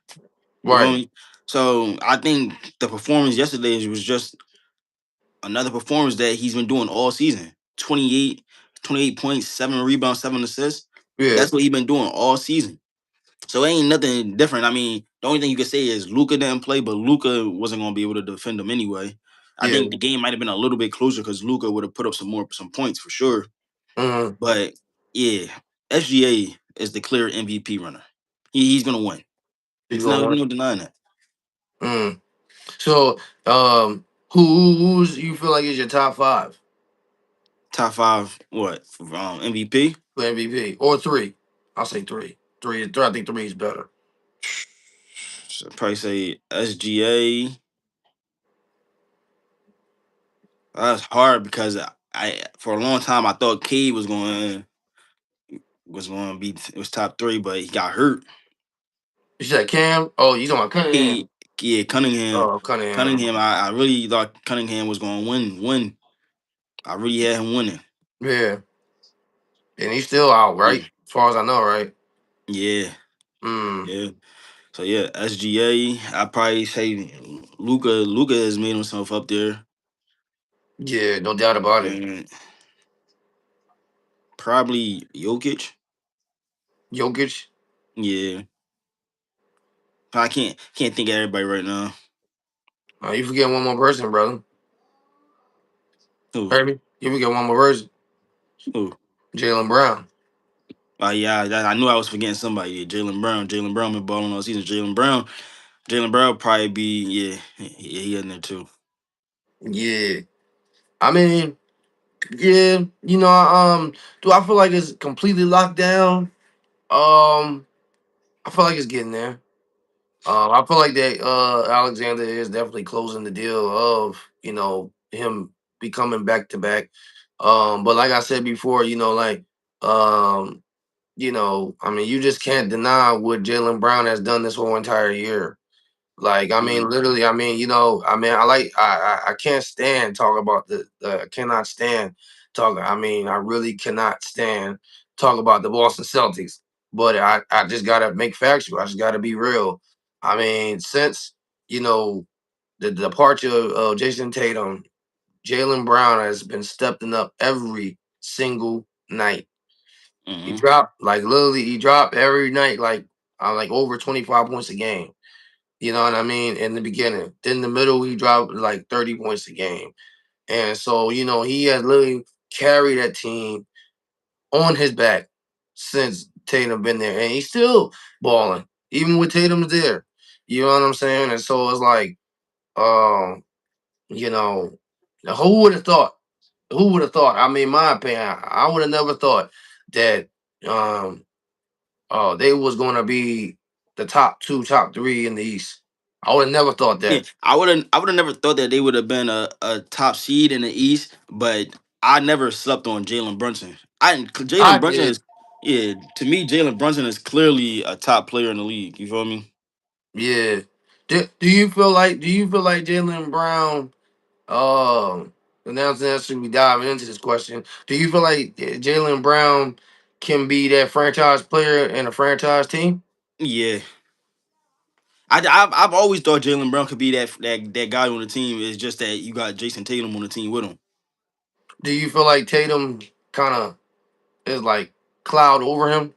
You feel Right. me? So I think the performance yesterday was just another performance that he's been doing all season. 28 points, 7 rebounds, 7 assists. Yeah. That's what he's been doing all season. So it ain't nothing different. I mean, the only thing you could say is Luca didn't play, but Luca wasn't gonna be able to defend him anyway. I Yeah. think the game might have been a little bit closer because Luca would have put up some points for sure. Mhm. But yeah, SGA is the clear MVP runner. He's gonna win. He's It's no gonna no denying that. win. So, who's you feel like is your top five Top five, what MVP? for MVP or three? I'll say three. Three. I think three is better. So probably say SGA. That's hard because I for a long time I thought Cade was going to be it was top three, but he got hurt. You said Cam. Oh, you talking about Cunningham? Cade, yeah, Cunningham. Oh, Cunningham. Cunningham, I really thought Cunningham was going to win. I really had him winning. Yeah, and he's still out, Yeah, right? As far as I know, right? yeah, Mm. yeah. So yeah, SGA. I probably say Luca. Luca has made himself up there, Yeah, no doubt about it. and probably Jokic. Jokic. Yeah, I can't think of everybody right now. You forget one more person, brother. Who? Heard me? You forget one more person. Who? Jalen Brown. Oh yeah, I knew I was forgetting somebody. Yeah, Jalen Brown. Jalen Brown been balling all season. Jalen Brown. Jalen Brown probably be he in there too. Yeah, I mean, yeah, do I feel like it's completely locked down? I feel like it's getting there. I feel like that Alexander is definitely closing the deal of him becoming back to back. But like I said before, um, I mean, you just can't deny what Jalen Brown has done this whole entire year. Like, I mean, Mhm. literally, I mean, I can't stand talking about I cannot stand talking. I mean, I really cannot stand talk about the Boston Celtics. But I just gotta make factual. I just gotta be real. I mean, since you know the departure of Jason Tatum, Jalen Brown has been stepping up every single night. He Mhm. dropped like literally, he dropped every night like over 25 points a game. You know what I mean? In the beginning. Then in the middle, he dropped like 30 points a game. And so, he has literally carried that team on his back since Tatum been there. And he's still balling, even with Tatum's there. You know what I'm saying? And so it's like, um, you know, who would have thought? Who would have thought? I mean, my opinion, I would have never thought that um they was gonna be the top two, top three in the East. I would have never thought Yeah, that. I would have never thought that they would have been a top seed in the East, but I never slept on Jalen Brunson. I Jalen Brunson did. is, yeah, to me Jalen Brunson is clearly a top player in the league. You feel me? Yeah. Do you feel like Jalen Brown and that's we diving into this question. Do you feel like Jalen Brown can be that franchise player in a franchise team? Yeah, I've always thought Jalen Brown could be that guy on the team. It's just that you got Jason Tatum on the team with him. Do you feel like Tatum kind of is like cloud over him?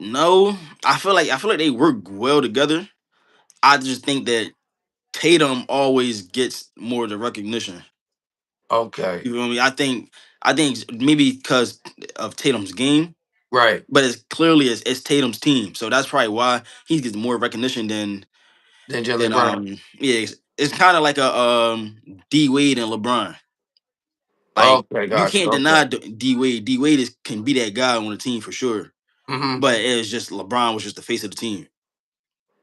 No, I feel like they work well together. I just think that Tatum always gets more of the recognition. Okay. You feel me? I think maybe because of Tatum's game, Right. but it's Tatum's team, so that's probably why he gets more recognition Then than Jalen Brown. yeah. It's kind of like a D Wade and LeBron. Like Okay, you got you. can't Okay. deny D Wade. D Wade can be that guy on the team for sure, Mm-hmm. but it's just LeBron was just the face of the team.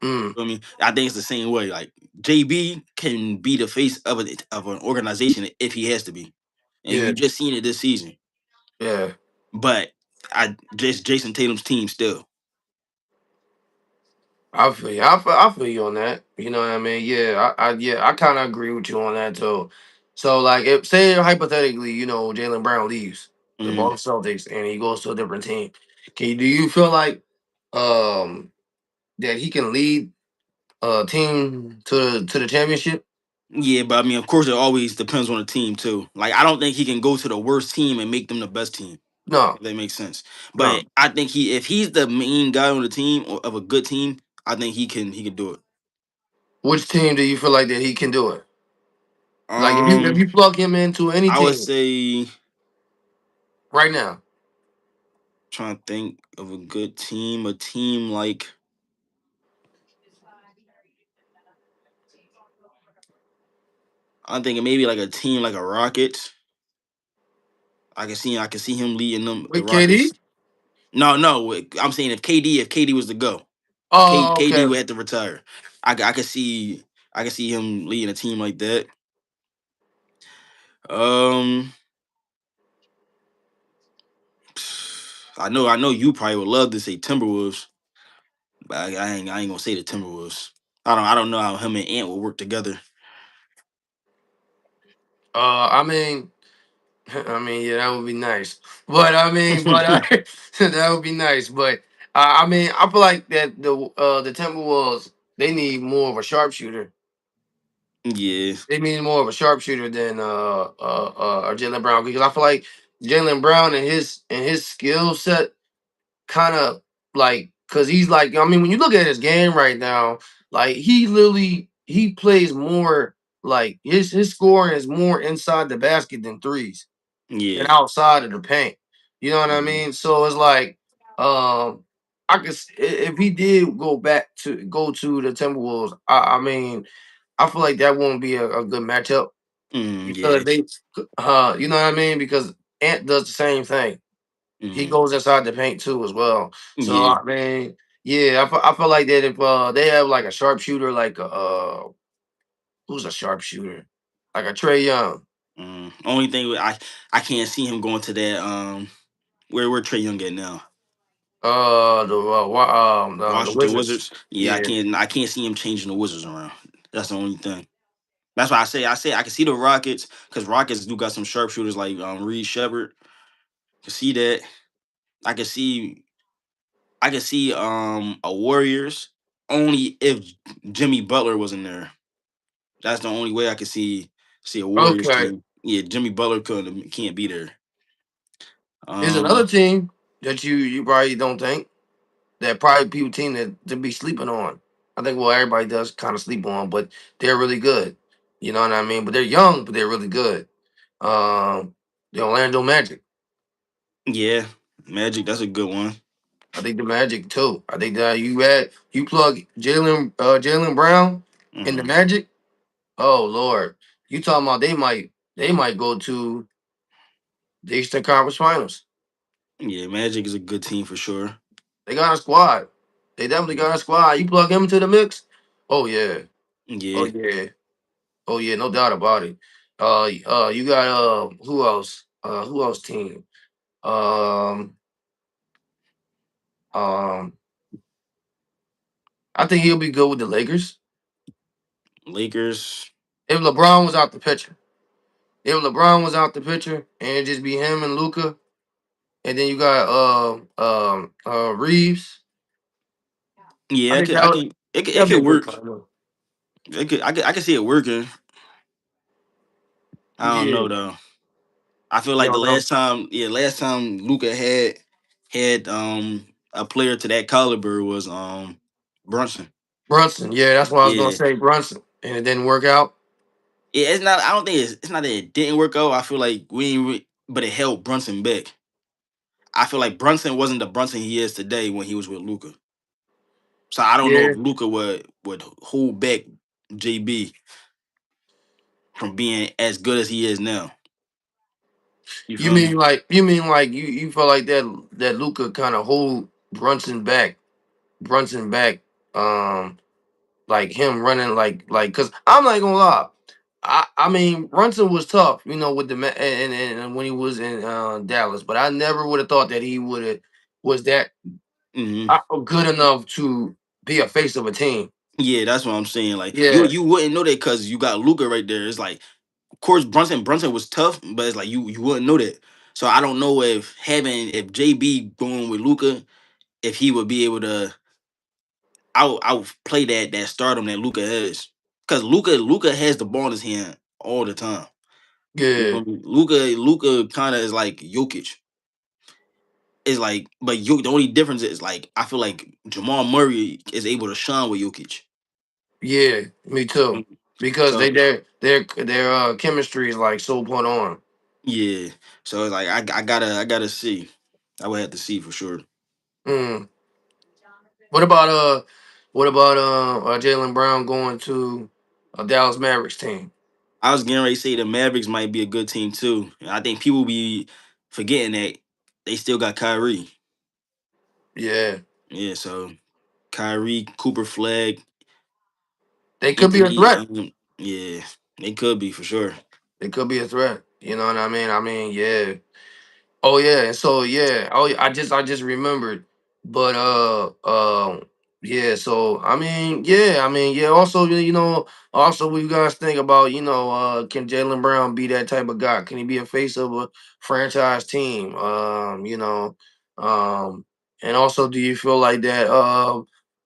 Mm. I mean, I think it's the same way. Like JB can be the face of an organization if he has to be, and Yeah. you just seen it this season. Yeah. But I just Jason Tatum's team still. I feel you on that. You know what I mean? Yeah, I kind of agree with you on that too. So like, if say hypothetically, Jalen Brown leaves the Mhm. Boston Celtics and he goes to a different team, do you feel like um that he can lead a team to the championship? Yeah, but I mean, of course, it always depends on the team too. Like, I don't think he can go to the worst team and make them the best team. No, If that makes sense. But no. I think if he's the main guy on the team or of a good team, I think he can do it. Which team do you feel like that he can do it? Like if Um, you plug him into any I would team say right now, trying to think of a good team, a team like I'm thinking maybe like a team like a Rockets. I can see him leading them the with KD. Rockets. No, no, I'm saying if KD was to go, Oh, KD okay. would have to retire. I could see him leading a team like that. Um, I know you probably would love to say Timberwolves, but I ain't gonna say the Timberwolves. I don't know how him and Ant will work together. I mean, yeah, that would be nice. But I mean, that would be nice. But I mean, I feel like that the Timberwolves they need more of a sharpshooter. Yeah, They need more of a sharpshooter than Jalen Brown because I feel like Jalen Brown and his skill set kind of like because he's like I mean when you look at his game right now, like he plays more like his scoring is more inside the basket than threes and yeah, outside of the paint. You know what I mhm, mean? So it's like, I could if he did go to the Timberwolves, I mean, I feel like that won't be a good matchup because yeah, you know what I mean? Because Ant does the same thing. He mhm, goes inside the paint too as well. So yeah. I mean, Yeah, I feel like that if they have like a sharpshooter, like a who's a sharpshooter, like a Trey Young. Only thing I can't see him going to that where Trey Young at now. The Washington Wizards. Wizards. Yeah, Yeah. I can't see him changing the Wizards around. That's the only thing. That's why I say I can see the Rockets because Rockets do got some sharpshooters like Reed Shepard. Can see that. I can see a Warriors only if Jimmy Butler wasn't there. That's the only way I could see a Warriors Okay. team. Yeah, Jimmy Butler can't be there. Here's another Um, team that you probably don't think that probably people team that to be sleeping on. I think well everybody does kind of sleep on, but they're really good. You know what I mean? But they're young, but they're really good. The Orlando Magic. yeah, Magic. That's a good one. I think the Magic too. I think that you plug Jalen Brown in the Hmm. Magic. Oh Lord, you talking about they might go to the Eastern Conference Finals. Yeah, Magic is a good team for sure. They got a squad. They definitely got a squad. You plug him into the mix. Oh yeah. Oh Yeah, yeah. Oh yeah. No doubt about it. You got who else? Who else team? Um, um, I think he'll be good with the Lakers Lakers. if LeBron was out the picture. If LeBron was out the picture and it just be him and Luca, and then you got Reeves. I Yeah, think that would it that'd be could a good work. final. I could see it working. I don't know Yeah, though. I feel you like the don't know last time Luca had a player to that caliber was Brunson. Brunson. Yeah, that's what I was gonna Yeah. say, Brunson, and it didn't work out. Yeah, it's not I don't think it's not that it didn't work out. I feel like but it held Brunson back. I feel like Brunson wasn't the Brunson he is today when he was with Luca. So I don't know Yeah. if Luca would hold back JB from being as good as he is now. You feel me? You mean like you feel like that Luca kind of hold Brunson back, um, like him running because I'm not gonna lie. I mean Brunson was tough, you know, with the and when he was in Dallas, but I never would have thought that he would have was that Hmm. good enough to be a face of a team. Yeah, that's what I'm saying. Like Yeah, you wouldn't know that because you got Luca right there. It's like, of course, Brunson was tough, but it's like you wouldn't know that. So I don't know if JB going with Luca, if he would be able to outplay that stardom that Luca has. Because Luca has the ball in his hand all the time. You yeah, feel me? Luca kind of is like Jokic. Is like, but the only difference is like I feel like Jamal Murray is able to shine with Jokic. yeah. Me too. Because So their chemistry is like so put on. yeah, so it's like I gotta see. I would have to see for sure. Mm. What about Jalen Brown going to a Dallas Mavericks team? I was getting ready to say the Mavericks might be a good team too. I think people be forgetting that they still got Kyrie. Yeah, Yeah, so Kyrie, Cooper Flag, they could be a Anthony. threat. Yeah, they could be for sure. They could be a threat. You know what I mean? I mean, yeah. Oh yeah, and so yeah. Oh, yeah, I just remembered. But yeah. So I mean, yeah. Also, also we guys think about can Jalen Brown be that type of guy? Can he be a face of a franchise team? Um, and also, do you feel like that?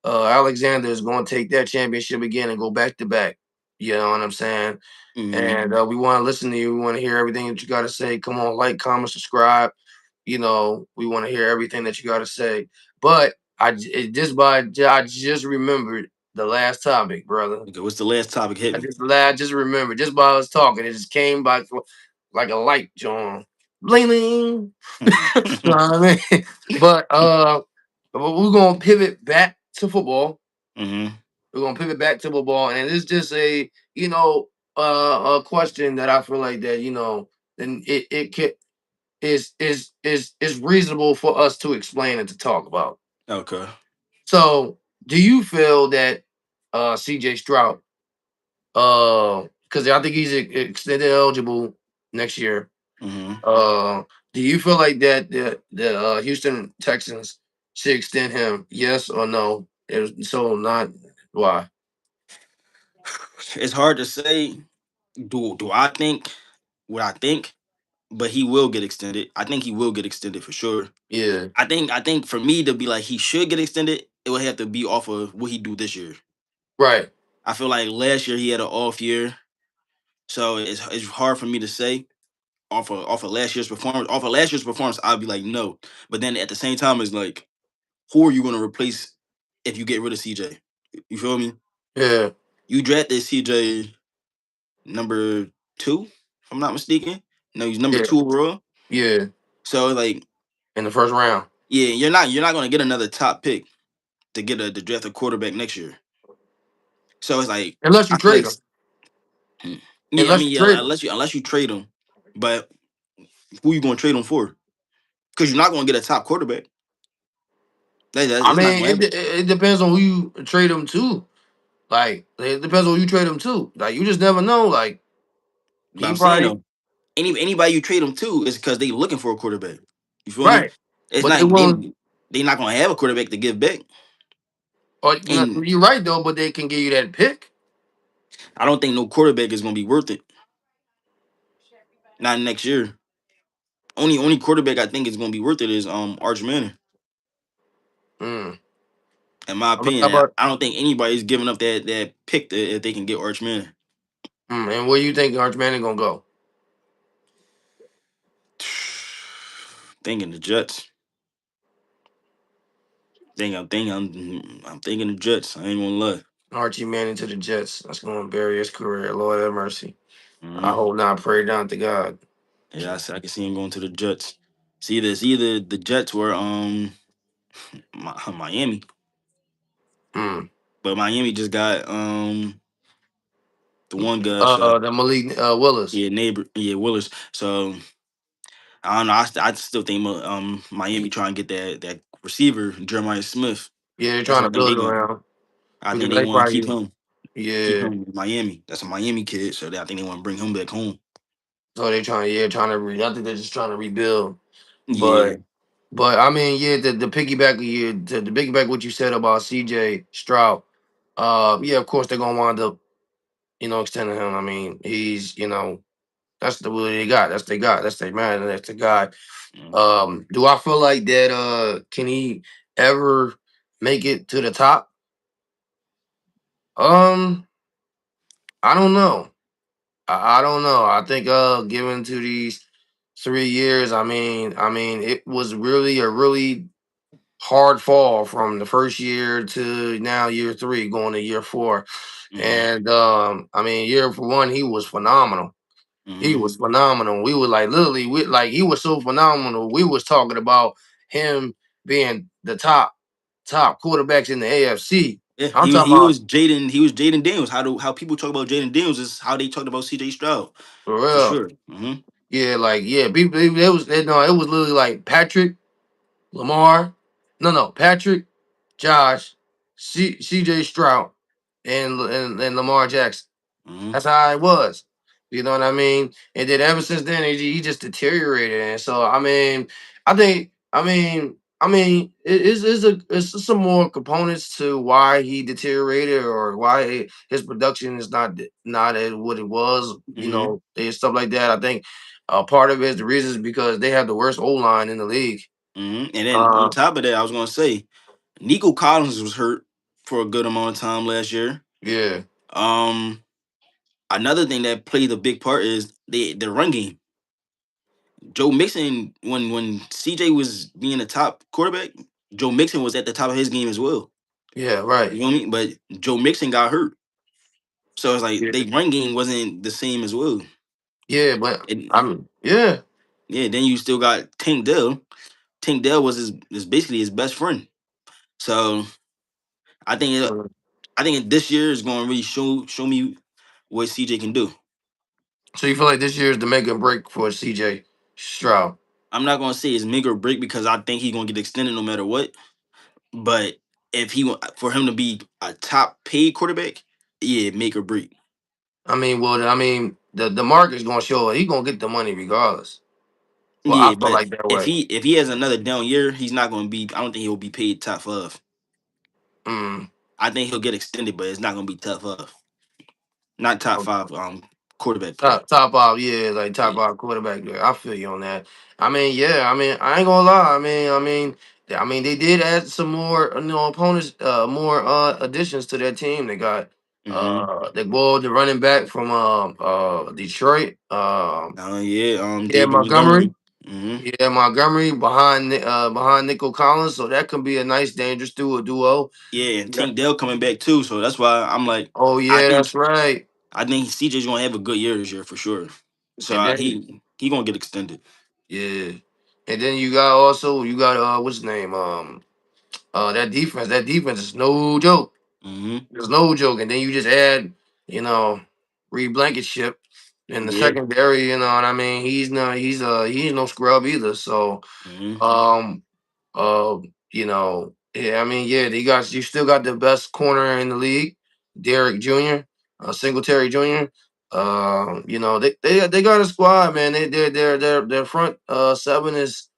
Alexander is going to take that championship again and go back to back. You know what I'm saying? Hmm. And we want to listen to you. We want to hear everything that you got to say. Come on, like, comment, subscribe. We want to hear everything that you got to say. But I just remembered the last topic, brother. Okay, what's the last topic? Hit me. I just remembered just by us talking. It just came by like a light, John. Bling bling. You know what I mean? But we're gonna pivot back to football. Hmm. We're gonna pivot back to football, and it's just a question that I feel like that then it can is reasonable for us to explain and to talk about. Okay. So, do you feel that CJ Stroud, because I think he's extended eligible next year. Hmm. Do you feel like that the Houston Texans should extend him? Yes or no? So not why? It's hard to say. Do I think what I think? But he will get extended. I think he will get extended for sure. Yeah, I think for me to be like he should get extended, it would have to be off of what he do this year. right. I feel like last year he had an off year, so it's hard for me to say off of last year's performance. Off of last year's performance, I'd be like no. But then at the same time, it's like who are you going to replace if you get rid of CJ? You feel me? Yeah, You drafted CJ number 2, if I'm not mistaken. No, he's number yeah, 2 overall. yeah. So like, In the first round, yeah, you're not going to get another top pick to get to draft a quarterback next year. So it's like unless you I feel trade like him, yeah, I unless you mean yeah, trade him. unless you trade him, but who you going to trade him for? Because you're not going to get a top quarterback. I That's not mean, going to happen. it depends on who you trade him to. Like, it depends on who you trade him to. Like, you just never know. Like, But he I'm saying probably though, anybody you trade them to is because they looking for a quarterback. You feel me? right, It's but they not won't. they not gonna have a quarterback to give back. Or And you're right though, but they can give you that pick. I don't think no quarterback is gonna be worth it. Not next year. Only quarterback I think is gonna be worth it is Arch Manning. Mm. In my How opinion, about I don't think anybody's giving up that pick if they can get Arch Manning. and where you think Arch Manning gonna go? Thinking the Jets. I'm thinking the Jets. I ain't gonna lie. Archie Manning to the Jets. That's gonna bury his career. Lord have mercy. I Hmm. hope not. Pray down to God. Yeah, I can see him going to the Jets. It's either the Jets or Miami, Mm. but Miami just got the one guy. So The Malik Willis. yeah, neighbor, yeah, Willis. So I don't know. I still think Miami trying to get that receiver Jeremiah Smith. Yeah, they're That's trying what to I think build they it going. around I because think they they want to probably keep yeah. him in Miami. That's a Miami kid, so I think they want to bring him back home. So they trying to I think they're just trying to rebuild. Yeah. But I mean, yeah, the piggyback the piggyback what you said about CJ Stroud. Yeah, of course they're gonna wind up, extending him. I mean, he's, that's the what they got. That's they got. That's their man. That's the guy. Mm. Do I feel like that can he ever make it to the top? Um, I don't know. I don't know. I think given to these 3 years, I mean it was really a really hard fall from the first year to now year three, going to year four. Mhm. And I mean, year for one, he was phenomenal. He Mhm. was phenomenal. We were like literally, he was so phenomenal. We was talking about him being the top quarterbacks in the AFC. Yeah, I'm he talking he about was Jaden. He was Jaden Daniels. How people talk about Jaden Daniels is how they talked about C.J. Stroud for for real. sure. Hmm. Yeah, like yeah, people. It was literally like Patrick, Lamar, no, Patrick, Josh, CJ Stroud, and Lamar Jackson. Hmm. That's how it was. You know what I mean? And then ever since then, he just deteriorated. And so, I mean, I think, it's some more components to why he deteriorated or why his production is not as what it was. Hmm. And stuff like that. I think part of it is the reason is because they have the worst O line in the league. Hmm. And then on Uh, top of that, I was gonna say Nico Collins was hurt for a good amount of time last year. yeah, Um, Another thing that played a big part is the run game. Joe Mixon, when CJ was being a top quarterback, Joe Mixon was at the top of his game as well. yeah, You right, know what I mean? But Joe Mixon got hurt, so it's like yeah, they run game wasn't the same as well. yeah, but And I mean, yeah. yeah, then you still got Tank Dell. Tank Dell was is basically his best friend. So I think this year is going to really show me what CJ can do. So you feel like this year is the make and break for CJ Stroud? I'm not going to say it's make or break because I think he's going to get extended no matter what. But if for him to be a top paid quarterback, yeah, make or break. I mean, well, I mean, the market's gonna show it. He gonna get the money regardless. Well, I Yeah, feel but like that if way. he has another down year, he's not going to be. I don't think he'll be paid top five. Mm. I think he'll get extended, but it's not going to be top five. Not top five. Quarterback play. Top off, yeah, like top Yeah. off quarterback. Yeah, I feel you on that. I mean, yeah, I mean, I ain't gonna lie. I mean, they did add some more, opponents, more additions to their team. They got Mm-hmm. the running back from Detroit. Yeah. Yeah, David Montgomery. Montgomery. Mm-hmm. Yeah, Montgomery behind Nico Collins, so that could be a nice, dangerous duo. Yeah, and Yeah. Tank Dell coming back too, so that's why I'm like, Oh I yeah, think that's right. I think CJ's gonna have a good year this year for sure. So And then he gonna get extended. yeah, and then you got what's his name? That defense is no joke. Mm-hmm. It's no joke. And then you just add, you know, Reed Blankenship in the Yeah. secondary. You know what I mean? He's no scrub either. So Mm-hmm. um yeah, I mean, yeah, you still got the best corner in the league, Derek Jr., Singletary Jr. They got a squad, man. Their front seven is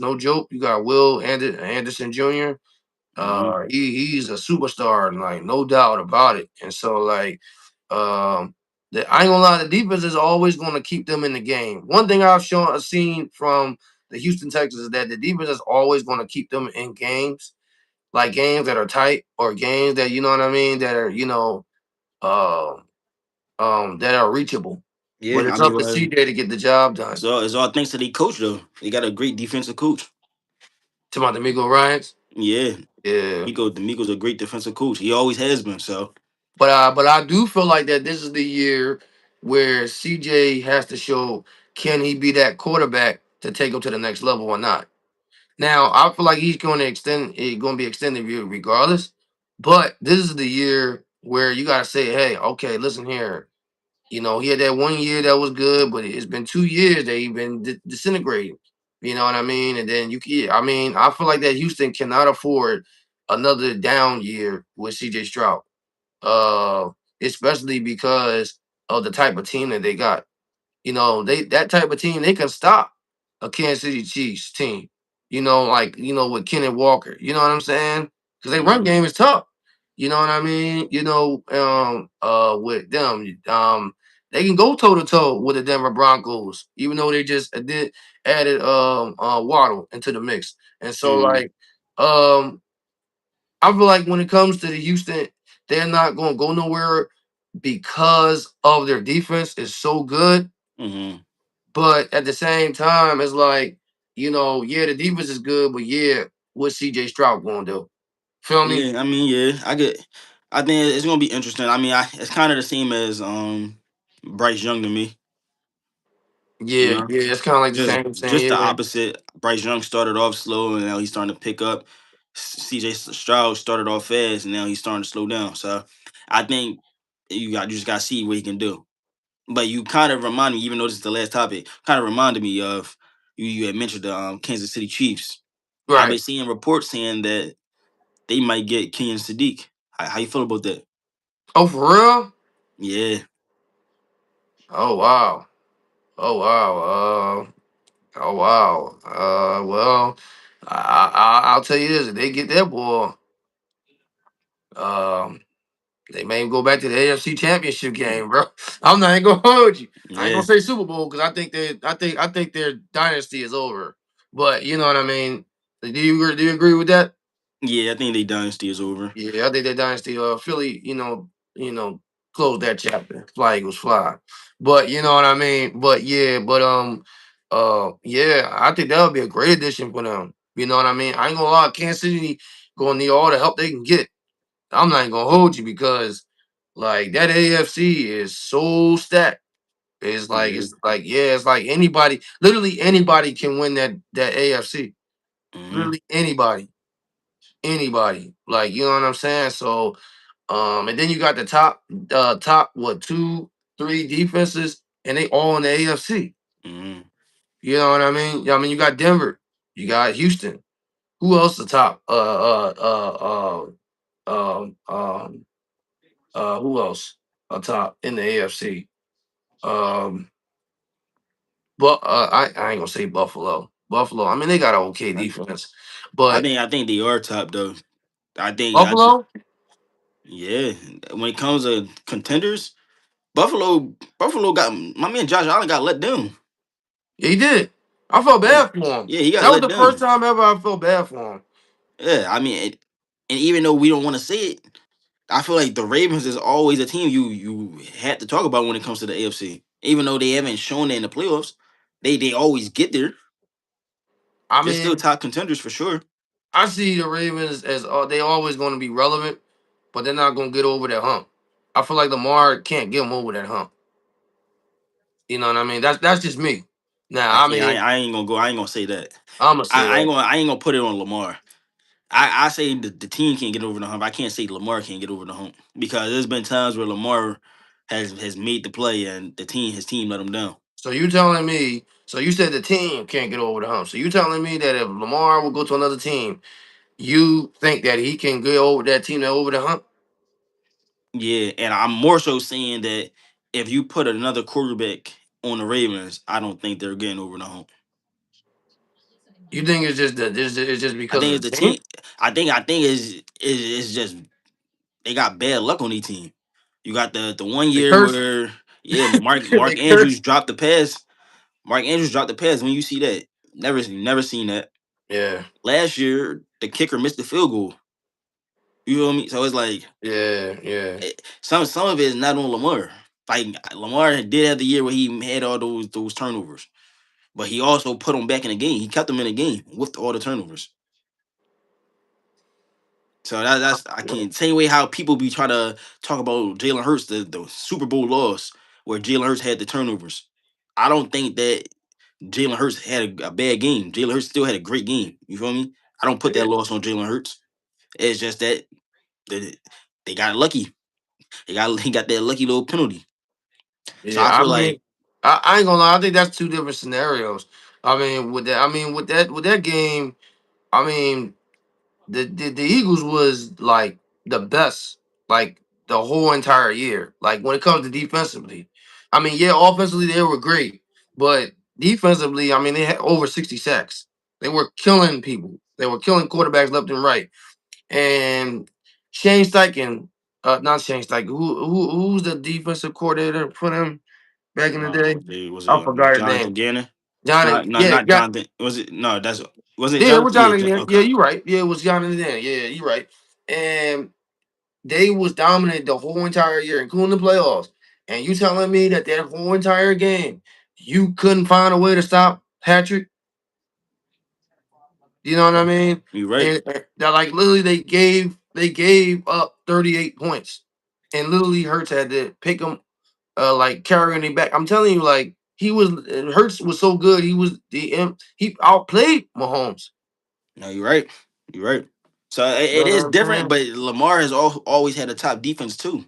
no joke. You got Will Anderson Jr. Mm-hmm. He's a superstar, and like no doubt about it. And so like um I ain't gonna lie, the defense is always gonna keep them in the game. One thing I've seen from the Houston Texans is that the defense is always gonna keep them in games, like games that are tight or games that you know what I mean, that are uh, that are reachable. But Yeah. I it's mean, up to well, CJ to get the job done. so it's all thanks to the coach though. They got a great defensive coach. To my D'Amico Ryans. Yeah. Yeah. D'Amico's a great defensive coach. He always has been. So But I do feel like that this is the year where CJ has to show, can he be that quarterback to take him to the next level or not. Now I feel like he's going to be extended regardless. But this is the year where you got to say, hey, okay, listen here. He had that 1 year that was good, but it's been 2 years that he's been disintegrating. You know what I mean? And then I mean, I feel like that Houston cannot afford another down year with CJ Stroud, uh, especially because of the type of team that they got. That type of team, they can stop a Kansas City Chiefs team. With Kenneth Walker. You know what I'm saying? Because they run mhm. game is tough. You know what I mean? With them, they can go toe to toe with the Denver Broncos, even though they just did added Waddle into the mix. And so Mhm. like I feel like when it comes to the Houston, they're not gonna go nowhere because of their defense is so good. Mhm. But at the same time, it's like, yeah, the defense is good, but yeah, what's CJ Stroud gonna do? Feel me? Yeah, I mean, yeah, I get. I think it's gonna be interesting. I mean, it's kind of the same as Bryce Young to me. You Yeah, know, yeah, it's kind of like the just same just the thing. Yeah, opposite. Bryce Young started off slow, and now he's starting to pick up. CJ Stroud started off fast, and now he's starting to slow down. So, I think you just got to see what he can do. But you kind of remind me, even though this is the last topic, kind of reminded me of you had mentioned the Kansas City Chiefs. I've right. been seeing reports saying that they might get Kenyon Sadiq. How you feel about that? Oh, for real? Yeah. Oh wow. Oh wow. Oh wow. Well, I'll tell you this: if they get that boy, um, they may go back to the AFC Championship game, bro. I'm not even gonna hold you. I ain't Yeah. gonna say Super Bowl because I think their dynasty is over. But you know what I mean. Do you agree with that? Yeah, I think the dynasty is over. Yeah, I think their dynasty. Philly, closed that chapter. Fly Eagles fly. But you know what I mean. But yeah, yeah, I think that would be a great addition for them. You know what I mean. I ain't gonna lie, Kansas City gonna need all the help they can get. I'm not even gonna hold you because like that AFC is so stacked. Yeah. It's like anybody, literally anybody can win that AFC. Hmm. Literally anybody. Like you know what I'm saying? So and then you got the top what 2, 3 defenses, and they all in the AFC. Hmm. You know what I mean? I mean you got Denver, you got Houston. Who else the top? Um, um, who else top in the AFC? Um, but I ain't gonna say Buffalo. Buffalo. I mean, they got an okay I, defense, but I think they are top though. I Buffalo, yeah. When it comes to contenders, Buffalo got my man Josh Allen got let down. yeah, he did. I felt Yeah, bad for him. yeah, he got That was let the first down. time ever I felt bad for him. Yeah, I mean, and even though we don't want to say it, I feel like the Ravens is always a team you had to talk about when it comes to the AFC. Even though they haven't shown that in the playoffs, they always get there. I They're still mean, top contenders for sure. I see the Ravens as they always going to be relevant, but they're not going to get over that hump. I feel like Lamar can't get him over that hump. You know what I mean? That's just me. I Now, I can't. mean, I ain't gonna go. I ain't gonna say that. I'm gonna say that. I ain't gonna put it on Lamar. I say the team can't get over the hump. I can't say Lamar can't get over the hump because there's been times where Lamar has made the play and his team let him down. So you telling me? So you said the team can't get over the hump. So you telling me that if Lamar will go to another team, you think that he can get over that team that over the hump? Yeah, and I'm more so saying that if you put another quarterback on the Ravens, I don't think they're getting over the hump. You think it's just that it's just I because think of it's the the team? team. I think it's just they got bad luck on their team. You got the one They year curse. where Mark They Andrews curse. dropped the pass. Mark Andrews dropped the pass. When you see that, never seen that. Yeah, Last year, the kicker missed the field goal. You feel me? So it's like yeah. some of it is not on Lamar. Like Lamar did have the year where he had all those turnovers, but he also put them back in the game. He kept them in the game with all the turnovers. So that's I can't same way how people be trying to talk about Jalen Hurts the Super Bowl loss where Jalen Hurts had the turnovers. I don't think that Jalen Hurts had a bad game. Jalen Hurts still had a great game. You feel me? I don't put that Yeah, loss on Jalen Hurts. It's just that they, they got lucky. He got that lucky little penalty. So I yeah. I feel mean, like I ain't gonna lie. I think that's two different scenarios. I mean, with that game, I mean, the Eagles was like the best, like the whole entire year. Like when it comes to defensively, I mean, yeah, offensively they were great, but defensively, I mean, they had over 60 sacks. They were killing people. They were killing quarterbacks left and right. And Shane Steichen, not Shane Steichen. Who's the defensive coordinator for them back in the day? was I it forgot his Jonathan name. Gannon? Johnny. Yeah, Not Jonathan. Was it no? That's wasn't it yeah, it was Jonathan? Yeah, Johnny. Yeah, okay. you right. Yeah, it was Johnny. Yeah, you right. And they was dominant the whole entire year, including the playoffs. And you telling me that whole entire game, you couldn't find a way to stop Patrick? You know what I mean? You right. And that like literally they gave up 38 points, and literally Hurts had to pick them, like carrying him back. I'm telling you, like Hurts was so good. He outplayed Mahomes. No, you're right. You're right. So You know it what is I'm different, saying? but Lamar has always had a top defense too.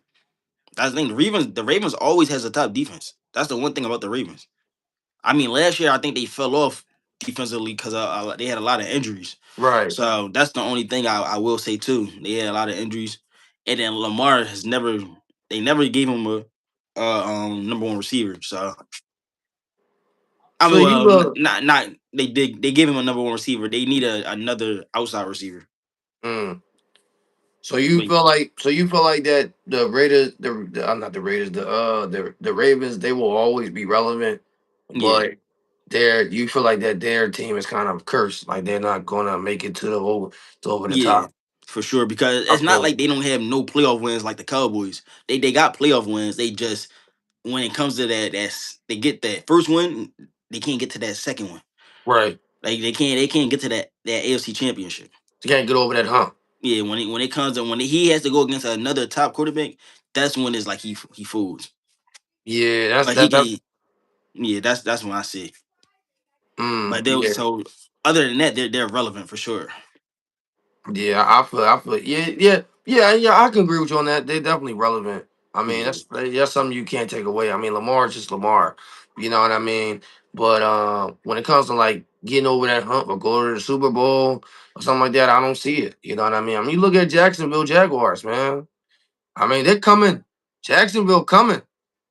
That's the thing. The Ravens always has a top defense. That's the one thing about the Ravens. I mean, last year I think they fell off defensively because they had a lot of injuries. Right. So that's the only thing I will say too. They had a lot of injuries, and then Lamar has never. They never gave him a number one receiver. So I So mean, you well, not they did. They gave him a number one receiver. They need another outside receiver. mm. So But you feel like that the Raiders, not the Raiders, the Ravens, they will always be relevant, yeah, but you feel like that their team is kind of cursed, like they're not gonna make it to over the yeah, top. for sure. Because I it's not feel like they don't have no playoff wins like the Cowboys. They got playoff wins. They just when it comes to they get that first win, they can't get to that second one. right. Like they can't get to that AFC championship. You can't get over that hump. Yeah, when it comes to when he has to go against another top quarterback, that's when it's like he fools. Yeah, that's But he that. can yeah, that's when I see. But they Yeah, so other than that, they're relevant for sure. yeah. I feel. Yeah. I can agree with you on that. They're definitely relevant. I mean, Yeah, that's something you can't take away. I mean, Lamar is just Lamar. You know what I mean? But when it comes to like getting over that hump or go to the Super Bowl or something like that, I don't see it. You know what I mean? I mean, you look at Jacksonville Jaguars, man. I mean, they're coming. Jacksonville coming.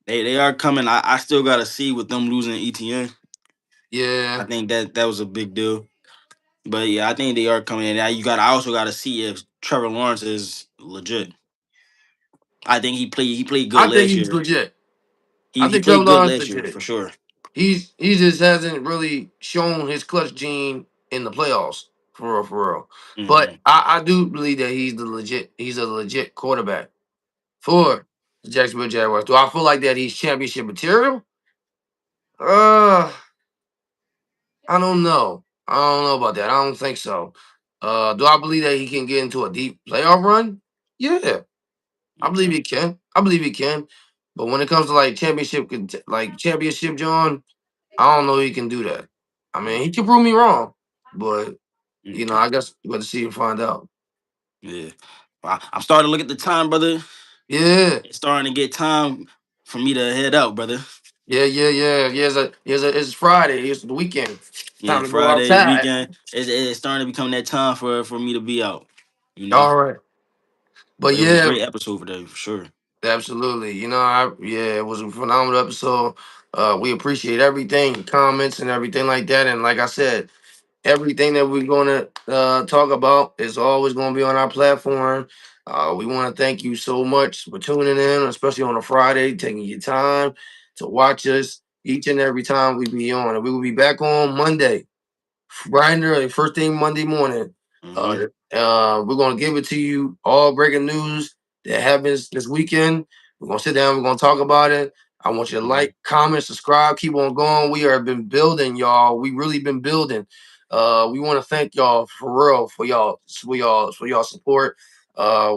They are coming. I still gotta see with them losing ETN. I Yeah, think that was a big deal. But yeah, I think they are coming in. Now I also gotta see if Trevor Lawrence is legit. I think he played good I think last he's year. legit. I He think Trevor played good Lawrence last year legit. for sure. He just hasn't really shown his clutch gene in the playoffs for real, for real. But Hmm. I do believe that he's a legit quarterback for the Jacksonville Jaguars. Do I feel like that he's championship material? Uh I don't know. I don't know about that. I don't think so. Do I believe that he can get into a deep playoff run? Yeah, I believe Okay. he can. I believe he can. But when it comes to like championship, John, I don't know he can do that. I mean, he can prove me wrong, but Okay. I guess we got to see and find out. Yeah. I'm starting to look at the time, brother. Yeah, It's starting to get time for me to head out, brother. yeah. It's Friday. It's the weekend. Yeah, Time to go Friday outside. weekend. It's starting to become that time for me to be out. You know, All right, but but it was a yeah, great episode today for sure. absolutely. It was a phenomenal episode. We appreciate everything, comments and everything like that. And like I said, everything that we're gonna talk about is always gonna be on our platform. We want to thank you so much for tuning in, especially on a Friday, taking your time to watch us each and every time we be on. And we will be back on Monday bright and early, first thing Monday morning. Hmm. We're gonna give it to you all breaking news that happens this weekend. We're gonna sit down. We're gonna talk about it. I want you to Hmm. like, comment, subscribe, keep on going. We are been building, y'all. We really been building. We want to thank y'all for real for y'all support.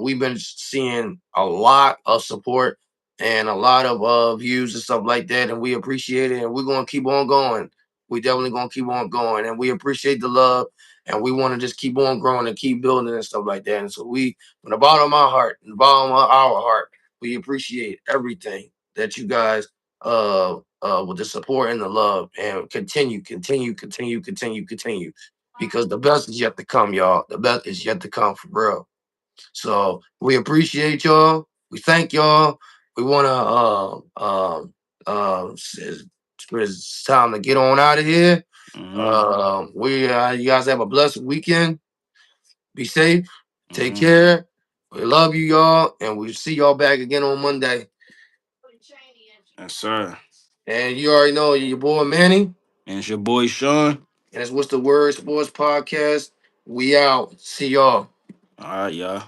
We've been seeing a lot of support and a lot of views and stuff like that, and we appreciate it. And we're gonna keep on going. We definitely gonna keep on going, and we appreciate the love, and we want to just keep on growing and keep building and stuff like that. And so we, from the bottom of my heart, and the bottom of our heart, we appreciate everything that you guys with the support and the love, and continue, because the best is yet to come, y'all. The best is yet to come for real. So we appreciate y'all. We thank y'all. We want to it's, it's time to get on out of here. Hmm. We You guys have a blessed weekend. Be safe. Take Hmm. care. We love you, y'all, and we'll see y'all back again on Monday. Yes, sir. And you already know your boy Manny, And it's your boy Sean. and it's What's the Word Sports Podcast. We out. See y'all. All right, y'all.